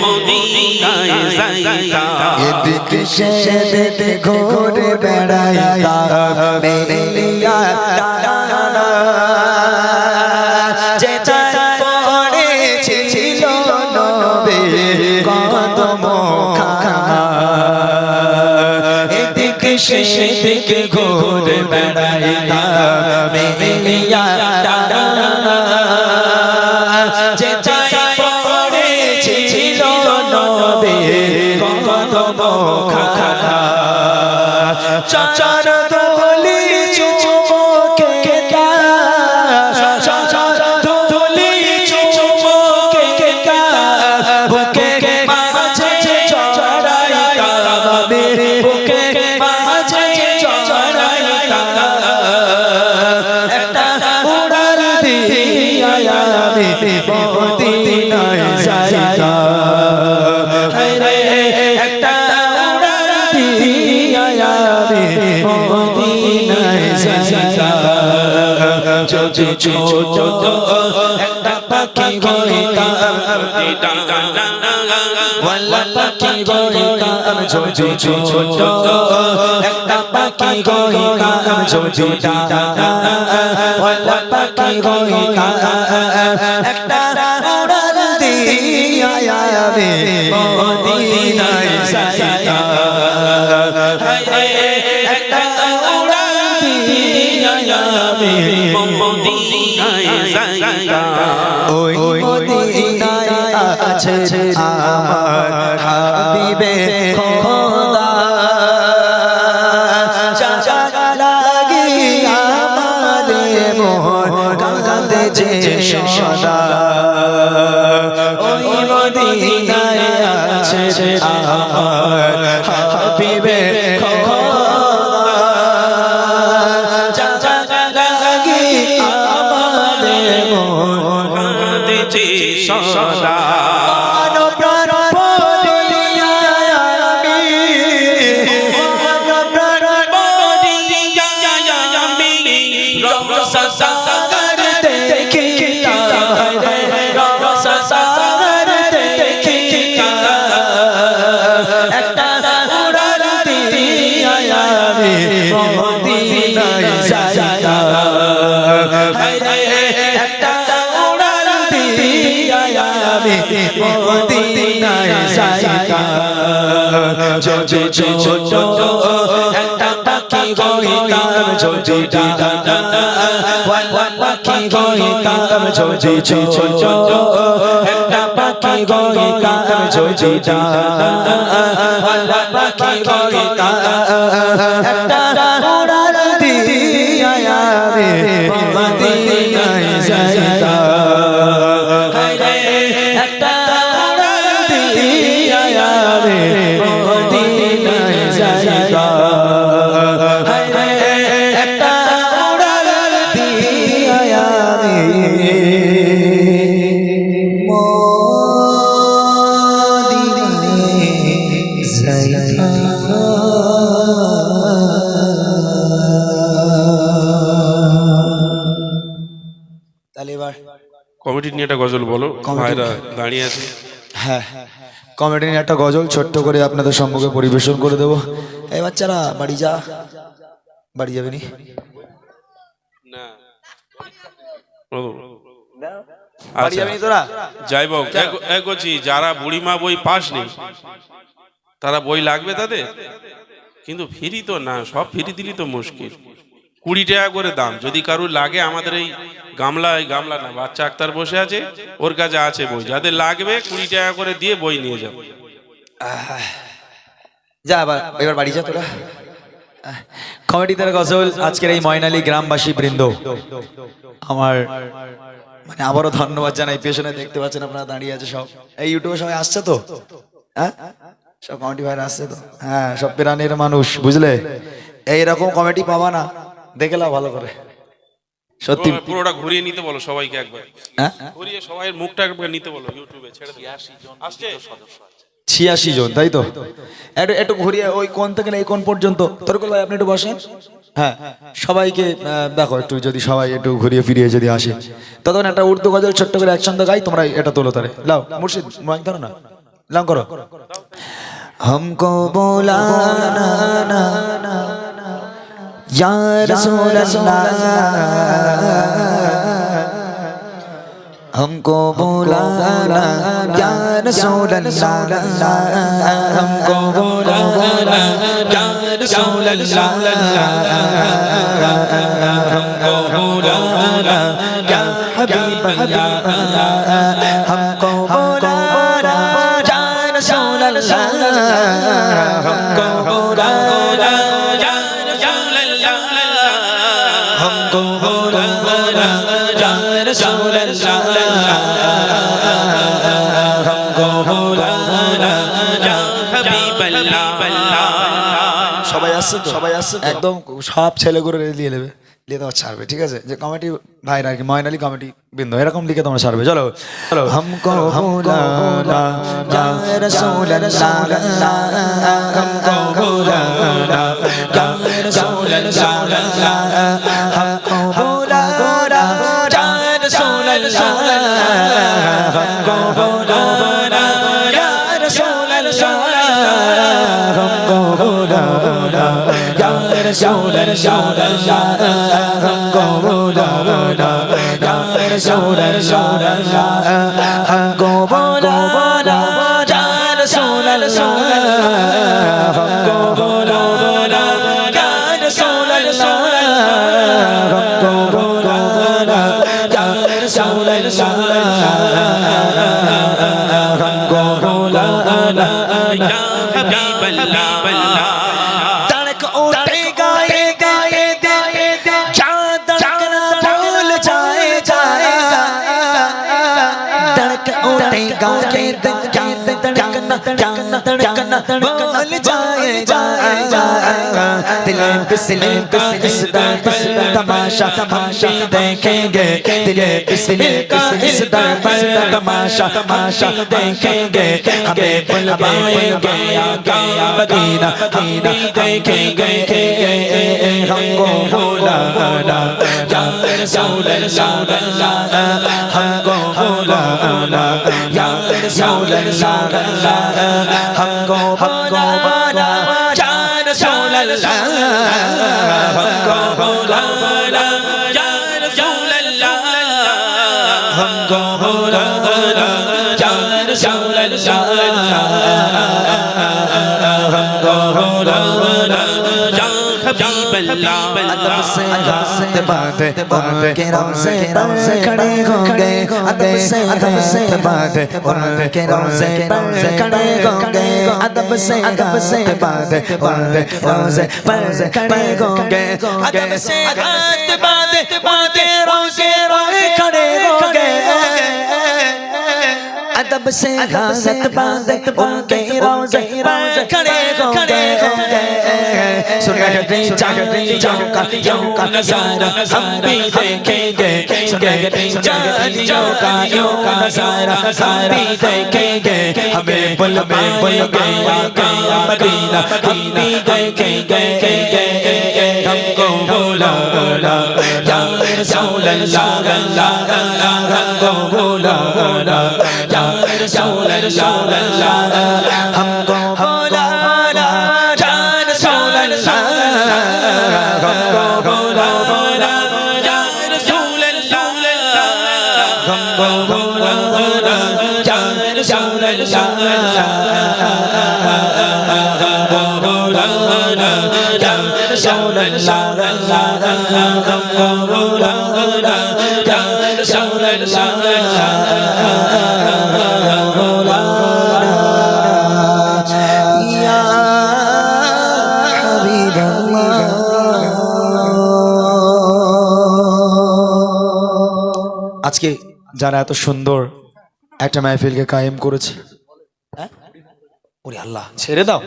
মদিনায় যাইতাম। এদিকে সেদিকে ঘুরে বেড়াইতাম, মেলিয়া ডানা যেটা পড়েছিল দিকে ঘুরে বেড়াইতাম মিলিয়া ডানা যে চাই পড়েছিল নবী কদম খানা চাচার দোলি চুমকে চাচার দোলি চুমকে বুকে মাঝে চড়াইতাম বুকে মাঝে চড়াইতাম একটা উড়াল দিয়া আমি মদিনায় যাইতাম রে একটা উড়াল দিয়া আমি মদিনায় যাইতাম যদি ছোট একটা পাখি হইতাম ওয়াল্লা পাখি হইতাম যদি ছোট একটা পাখি হইতাম যদি ওয়াল্লা পাখি হইতাম একটা উড়াল দিয়া আমি মদিনায় যাইতাম একটা উড়াল দিয়া আমি মদিনায় যাইতাম ওই মদিনায় আছে আমার হাবিবে খোদা চাচা লাগি আমারে মন কাঁদে যে সদা ওই মদিনায় আছে আমার হাবিবে খোদা চাচা লাগি আমারে মন কাঁদে যে সদা প্রাণ বলিয়া আমি প্রাণ বলিয়া আমি রসাসাগর দেখিতাম রে রসাসাগর দেখিতাম একটা উড়াল দিয়া আমি মদিনায় যাইতাম একটা উড়াল দিয়া আমি মদিনায় যাইতাম যদি ছোট একটা পাখি হইতাম যদি ওয়াল্লা পাখি হইতাম যদি ছোট একটা পাখি হইতাম যদি ওয়াল্লা পাখি হইতাম একটা উড়াল দিয়া আমি মদিনায় যাইতাম একটা উড়াল দিয়া আমি মদিনায় যাইতাম একটা উড়াল দিয়া আমি মদিনায় যাইতাম তাহলে এবার কমিটি নিয়ে একটা গজল বলো ভাইরা দাঁড়িয়ে আছে হ্যাঁ কমেডি নিয়ে একটা গজল ছোট্ট করে আপনাদের সম্মুখে পরিবেশন করে দেবো এই বাচ্চারা বাড়ি যা বাড়ি যাবে নি না বাড়ি যাবে নি তোরা যাই হোক এগোছি যারা বুড়িমা বই পাস নেই তারা বই লাগবে তাদের কিন্তু ফ্রি তো না সব ফ্রি দিলি তো মুশকিল 20 টাকা করে দাম যদি কারুর লাগে আমাদের এই গামলা না বাচ্চা আক্তার বসে আছে ওর কাছে আছে বই যাদের লাগবে 20 টাকা করে দিয়ে বই নিয়ে যাও যা এবার বাড়ি যা তোরা কমিটিদের গজল আজকের এই ময়নালী গ্রামবাসী বৃন্দ আমার মানে আবারও ধন্যবাদ জানাই পেছনে দেখতে পাচ্ছেন আপনারা দাঁড়িয়ে আছে সব এই ইউটিউবে সবাই আসছে তো হ্যাঁ সব কমিটি ভাইরা আসছে তো হ্যাঁ সব প্রাণের মানুষ বুঝলে এইরকম কমিটি পাবা না দেখে লাও ভালো করে সত্যি পুরোটা ঘুরিয়ে নিতে বলো সবাইকে একবার হ্যাঁ ঘুরিয়ে সবাই মুখটা একবার নিতে বলো ইউটিউবে ছেড়ে দিই 86 জন তাই তো একটু ঘুরিয়ে ওই কোন থেকে এই কোন পর্যন্ত তোর গুলো আপনি একটু বসেন হ্যাঁ সবাইকে দেখো একটু যদি সবাই একটু ঘুরিয়ে ফিরিয়ে যদি আসে তখন একটা উর্দু গজল ছোট্ট করে একসঙ্গে গাই তোমরা এটা তোলো তারে লাও মুর্শিদ মাইক ধরো না লাও করো हमको बुलाना या रसूल अल्लाह हमको बुलाना या रसूल अल्लाह हमको बुलाना या रसूल अल्लाह हमको बुलाना या हबीब अल्लाह हमको बुलाना या रसूल अल्लाह हमको बुलाना या रसूल अल्लाह हमको बुलाना या रसूल अल्लाह हमको बुलाना या हबीब अल्लाह সবাই আসছে তো সবাই আসছে একদম সব ছেলেগুলো দিয়ে নেবে লিখে তোমার ছাড়বে ঠিক আছে যে কমিটি ভাইরা আর কি ময়ন আলী কমিটি বিন্দু এরকম লিখে তোমরা ছাড়বে চলো চলো हमको बुलाना या रसूल अल्लाह हमको बुलाना या रसूल अल्लाह हमको बुलाना या रसूल अल्लाह हमको बुलाना या रसूल अल्लाह हमको बुलाना या रसूल अल्लाह हमको बुलाना या रसूल अल्लाह हमको बुलाना या रसूल अल्लाह हमको बुलाना या रसूल अल्लाह हमको बुलाना या रसूल अल्लाह हमको बुलाना या हबीब अल्लाह तड़क उठेगा ये गाए क्या धड़कना भूल जाएगा तड़क उठेगा ये क्या धड़कना भूल जाएगा दिल बिस्मिल का इस दर पर तमाशा हम भी देखेंगे दिल बिस्मिल का इस दर पर तमाशा देखेंगे हमें बुलवाएंगे आका मदीना हम भी देखेंगे हमको बुलाना या रसूल अल्लाह हमको बुलाना या रसूल अल्लाह हमको बुलाना या रसूल अल्लाह हमको बुलाना या रसूल अल्लाह हमको बुलाना या रसूल अल्लाह हमको बुलाना या हबीब अल्लाह अदब से हाथ बांधे उनके रोज़े पर खड़े होंगे अदब से हाथ बांधे उनके रोज़े पर खड़े होंगे अदब से हाथ बांधे उनके रोज़े पर खड़े होंगे अदब से हाथ बांधे उनके रोज़े पर खड़े होंगे अदब से हाथ बांधे उनके रोज़े पर खड़े होंगे सुनहरे चांदियों का नज़ारा हम भी देखेंगे सुनहरे चांदियों का नज़ारा हम भी देखेंगे हमें बुलवाएंगे आका मदीना हम भी देखेंगे हमको बुलाना या रसूल अल्लाह हमको बुलाना या रसूल अल्लाह हमको बुलाना या रसूल अल्लाह हमको बुलाना या रसूल अल्लाह हमको बुलाना या रसूल अल्लाह हमको बुलाना या रसूल अल्लाह हमको बुलाना या रसूल আজকে যারা এত সুন্দর একটা মাহফিলকে কায়েম করেছে ওরে আল্লাহ ছেড়ে দাও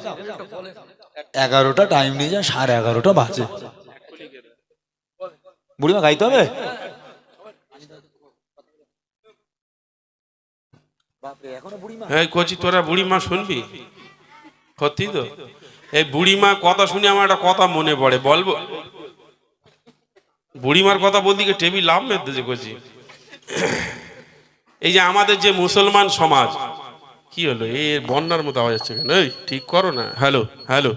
11টা টাইম নিয়ে যা 11:30 বাজে বুড়িমা গাইতে হবে এই কচি তোরা বুড়িমা শুনবি সত্যি তো এই বুড়িমা কথা শুনে আমার একটা কথা মনে পড়ে বলবো বুড়িমার কথা বলতে গিয়ে টেবিল লাভ মেতেছে কচি এই যে আমাদের যে মুসলমান সমাজ কি হলো এর বন্যার মতো আওয়াজ হচ্ছে কেন এই ঠিক করো না হ্যালো হ্যালো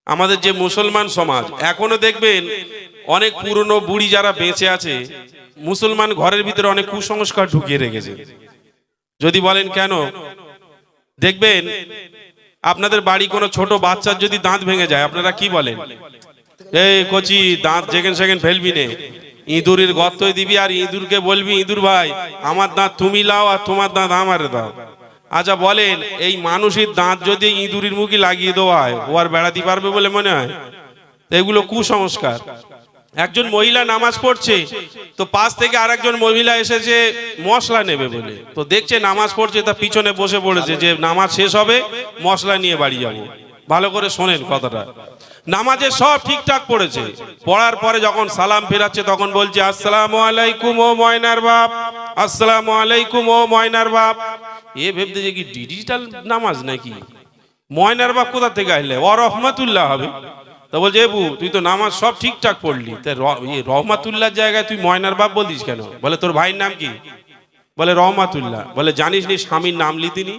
আমাদের যে মুসলমান সমাজ এখনো দেখবেন অনেক পুরনো বুড়ি যারা বেঁচে আছে মুসলমান ঘরের ভিতরে অনেক কুসংস্কার ঢুকিয়ে রেখেছে যদি বলেন কেন দেখবেন আপনাদের বাড়ি কোনো ছোট বাচ্চার যদি দাঁত ভেঙে যায় আপনারা কি বলেন? এই কচি দাঁত যেখানে সেখানে ফেলবি নে, ইঁদুরের গর্তই দিবি আর ইঁদুরকে বলবি ইঁদুর ভাই আমার দাঁত তুমি লাও আর তোমার দাঁত আমারে দাও। আচ্ছা বলেন, এই মানুষের দাঁত যদি ইঁদুরের মুখে লাগিয়ে দেওয়া হয় ও আর বেড়াতে পারবে বলে মনে হয়? এগুলো কুসংস্কার। একজন মহিলা নামাজ পড়ছে, তো পাশ থেকে আরেকজন মহিলা এসেছে মশলা নেবে বলে, তো দেখছে নামাজ পড়ছে, তার পিছনে বসে পড়েছে যে নামাজ শেষ হবে মশলা নিয়ে বাড়ি যাবো। ভালো করে শোনেন কথাটা। নামাজে সব ঠিকঠাক পড়েছে, পড়ার পরে যখন সালাম ফেরাচ্ছে তখন বলছে আসসালামু আলাইকুম ও ময়নার বাপ, আসসালামু আলাইকুম ও ময়নার বাপ। এ ভেবতে যে কি ডিজিটাল নামাজ নাকি? ময়নার বাপ কোথা থেকে আসলে? ও রহমাতুল্লাহ হবে। তো বলছে এবু তুই তো নামাজ সব ঠিকঠাক পড়লি, তাই রহমাতুল্লাহর জায়গায় তুই ময়নার বাপ বলিস কেন? বলে তোর ভাইয়ের নাম কি? বলে রহমাতুল্লাহ। বলে জানিস নি স্বামীর নাম লিতিনি?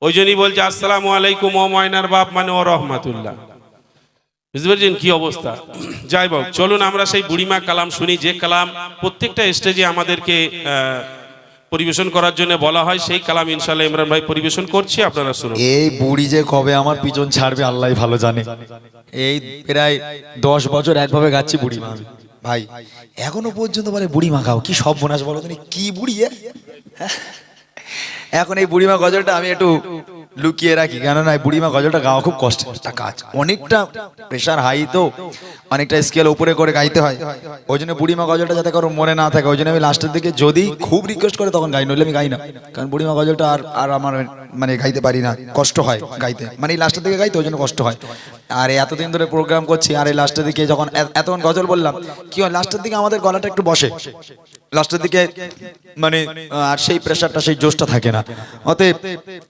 ওই জন্যই বলছে আসসালামু আলাইকুম ও ময়নার বাপ মানে ও রহমাতুল্লাহ। বুঝতে পেরেছেন কি অবস্থা? যাই হোক, চলুন আমরা সেই বুড়িমা কালাম শুনি, যে কালাম প্রত্যেকটা স্টেজে আমাদেরকে পরিবেশন করার জন্য বলা হয়। সেই কালাম ইনশাআল্লাহ ইমরান ভাই পরিবেশন করছি, আপনারা শুনুন। এই বুড়ি যে কবে আমার পিছন ছাড়বে আল্লাহ ভালো জানে। এই প্রায় 10 বছর একভাবে গাচ্ছি বুড়িমা আমি। ভাই এখনো পর্যন্ত বলে বুড়িমা খাও, কি সব বোনাস বলো তুমি, কি বুড়ি এখন এই বুড়িমা গজলটা আমি একটু লুকিয়ে রাখি, কেননা এই বুড়িমা গজলটা গাওয়া খুব কষ্টের একটা কাজ, অনেকটা প্রেশার হাই, তো অনেকটা স্কেল উপরে করে গাইতে হয়। ওই জন্য বুড়িমা গজলটা যাতে কারো মনে না থাকে, ওই জন্য আমি লাস্টের দিকে যদি খুব রিকোয়েস্ট করে তখন গাই, নইলে আমি গাই না। কারণ বুড়িমা গজলটা আর আমার মানে গাইতে পারি না, কষ্ট হয় গাইতে, মানে এই লাস্টের দিকে গাইতে ওই জন্য কষ্ট হয়। আর এতদিন ধরে প্রোগ্রাম করছি, আর এই লাস্টের দিকে যখন এতক্ষণ গজল বললাম, কি হয় লাস্টের দিকে আমাদের গলাটা একটু বসে, লাস্টের দিকে মানে আর সেই প্রেশারটা সেই জোশটা থাকে না। অতএব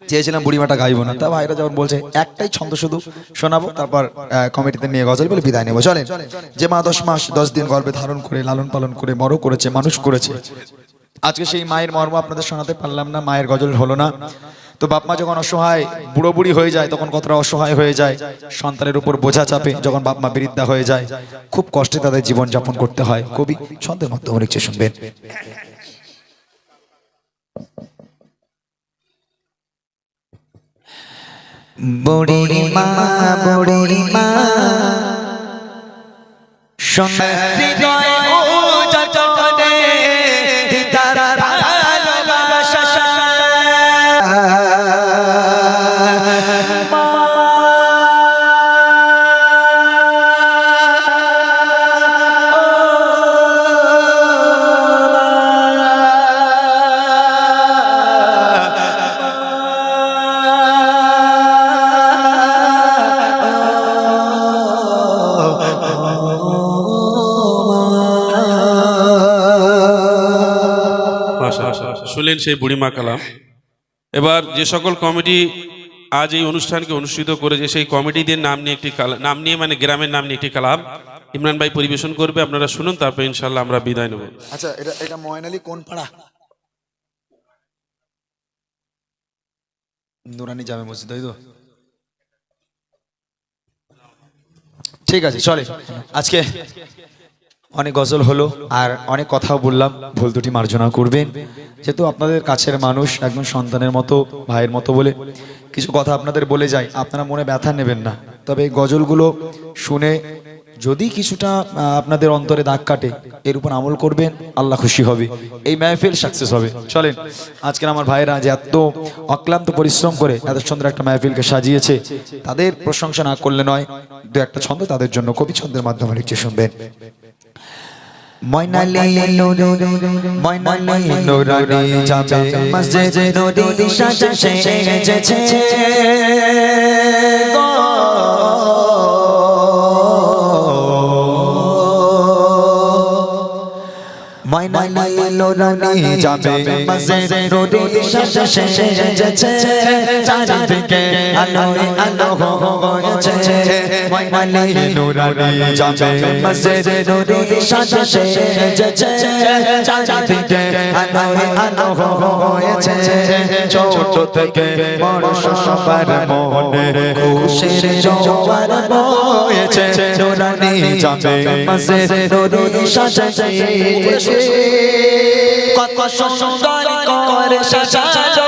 চেয়েছিলাম বুড়িমাটা গাইবো না, তা ভাইরা যখন বলছে একটাই ছন্দ শুধু শোনাবো, তারপর কমিটিতে নিয়ে গজল বলে বিদায় নেবো। চলেন। যে মা 10 মাস 10 দিন গর্ভে ধারণ করে লালন পালন করে বড় করেছে, মানুষ করেছে, আজকে সেই মায়ের মর্ম আপনাদের শোনাতে পারলাম না, মায়ের গজল হলো না। তো বাপ মা যখন অসহায় বুড়ো বুড়ি হয়ে যায় তখন কতটা অসহায় হয়ে যায়, সন্তানের উপর বোঝা চাপে যখন বাপ মা বৃদ্ধা হয়ে যায়, খুব কষ্টে তাদের জীবন যাপন করতে হয়। কবি ছন্দের মাধ্যমে লিখছে, শুনবেন। বুড়ি মা সোনার হৃদয় ও যতনে দিদার ভালোবাসা, শুনলেন সেই বুড়িমা কালাম। এবার যে সকল কমিটি আজ এই অনুষ্ঠানকে অনুষ্ঠিত করেছে সেই কমিটিদের নাম নিয়ে একটি নাম নিয়ে মানে গ্রামের নাম নিয়ে একটি কালাম ইমরান ভাই পরিবেশন করবে, আপনারা শুনুন, তারপর ইনশাআল্লাহ আমরা বিদায় নেব। আচ্ছা, এটা ময়নালি কোন পাড়া? নুরানি জামে মসজিদ, তাই তো? ঠিক আছে, চলে। আজকে অনেক গজল হলো আর অনেক কথাও বললাম, ভুল দুটি মার্জনা করবেন, যেহেতু আপনাদের কাছের মানুষ, একদম সন্তানের মতো ভাইয়ের মতো বলে কিছু কথা আপনাদের বলে যাই, আপনারা মনে ব্যথা নেবেন না। তবে এই গজলগুলো শুনে যদি কিছুটা আপনাদের অন্তরে দাগ কাটে, এর উপর আমল করবেন, আল্লাহ খুশি হবে, এই মাহফিল সাকসেস হবে। চলেন, আজকের আমার ভাইয়েরা যে এত অক্লান্ত পরিশ্রম করে এত সুন্দর একটা মাহফিলকে সাজিয়েছে, তাদের প্রশংসা না করলে নয়। দু একটা ছন্দ তাদের জন্য কবি ছন্দের মাধ্যমে লিখছে, শুনবেন। ময়নালি নুরানি জামে মসজিদ নুরি সাজেছে ময়নালি নুরানি জামে মসজিদ নুরি সাজেছে, চারিদিকে আলো আলো হয়েছে। ময়নালি নুরানি জামে মসজিদ নুরি সাজেছে, চারিদিকে আলো আলো হয়েছে। ছোট থেকে বড় সবার মনে খুশির জোয়ার বয়েছে। নুরানি জামে মসজিদ নুরি সাজেছে, কত সুন্দর করে সাজানো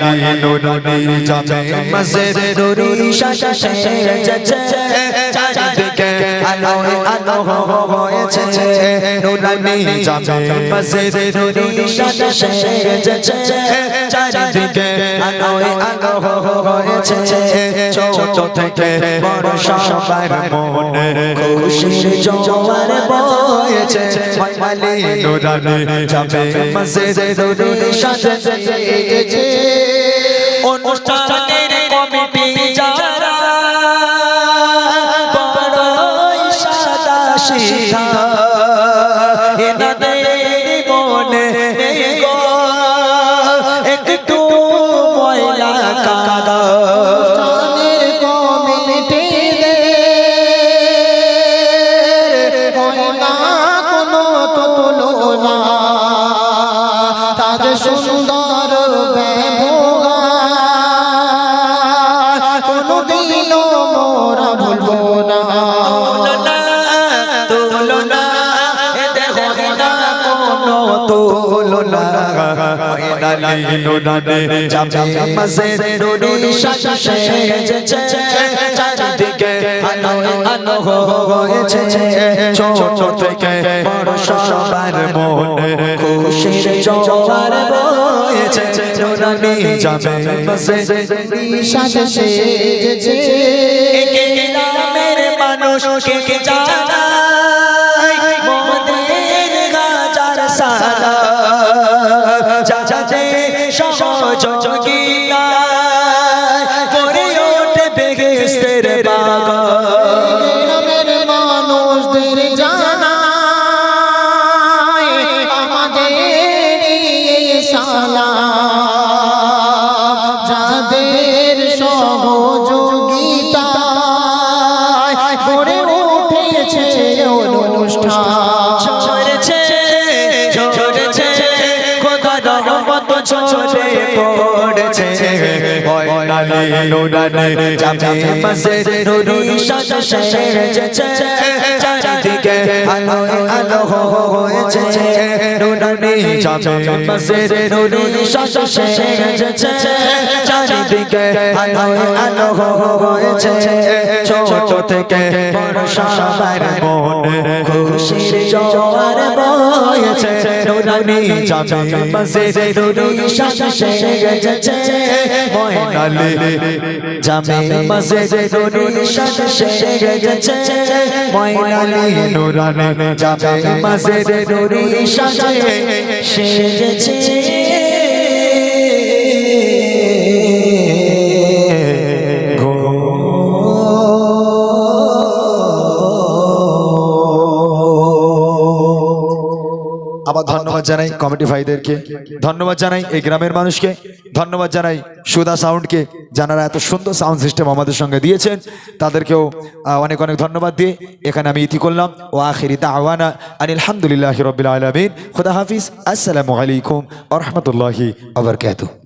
নালি নুরানি জামে মসজিদ নুরি শাশা সেজেছে চারিদিকে আলো আলো হয়েছে নুরানি জামে মসজিদ নুরি শাশা সেজেছে চারিদিকে আলো আলো হয়েছে ছোট থেকে বড় সবার মনে খুশির জোয়ার বয়েছে মালি নুরানি জামে মসজিদ নুরি শাশা সেজেছে অনুষ্ঠানের কমিটি যারা বড়ই সাদা সিধা এনাদের মনে নেই গো একটু ময়লা কাদা অনুষ্ঠানের কমিটি না কোনো তুলনা তাদের সুন্দর ব্যবহার কোনদিনও মোরা ভুলবো না তুলনা এতে হয় না কোনো তুলনা নালি নুরানি জামে মসজিদ নুরি শাশা সেজেছে চারিদিকে আলো আলো হয়েছে ছোট থেকে বড় সবার মনে খুশির জোয়ার বয়েছে নুরানি জামে মসজিদ নুরি শাশা সেজেছে গ্রামের মানুষ কে জানাই মোদের গাজার সারা যাতে সহযোগিতা করে ওঠে বেহেশতের বাগান গ্রামের মানুষদের জানাই আমাদের সালাম যাদের সহযোগিতা করে উঠেছে অনুষ্ঠান চলেছে খোদার রহমত ঝরে পড়েছে নালি নুরানি জামে মসজিদ নুরি শাশা সেজেছে চারিদিকে আলো আলো হয়েছে নুরানি জামে মসজিদ নুরি শাশা সেজেছে চারিদিকে আলো আলো হয়েছে ছোট থেকে বড় সবার মনে খুশির জোয়ার বয়েছে নুরানি জামে মসজিদ নুরি শাশা সেজেছে নালি জামে মসজিদ নুরি শাশা সেজেছে নালি নুরানি জামে মসজিদ নুরি শাশা সেজেছে আবার ধন্যবাদ জানাই কমিটি ভাইদেরকে, ধন্যবাদ জানাই এই গ্রামের মানুষকে, ধন্যবাদ জানাই সুদা সাউন্ডকে যারা এত সুন্দর সাউন্ড সিস্টেম আমাদের সঙ্গে দিয়েছেন, তাদেরকেও অনেক অনেক ধন্যবাদ দিয়ে এখানে আমি ইতি করলাম। ও আখিরি দাওয়ানা আনিল হামদুলিল্লাহি রাব্বিল আলামিন। খুদা হাফিজ। আসসালামু আলাইকুম ওয়া রাহমাতুল্লাহি ওয়া বারাকাতুহু।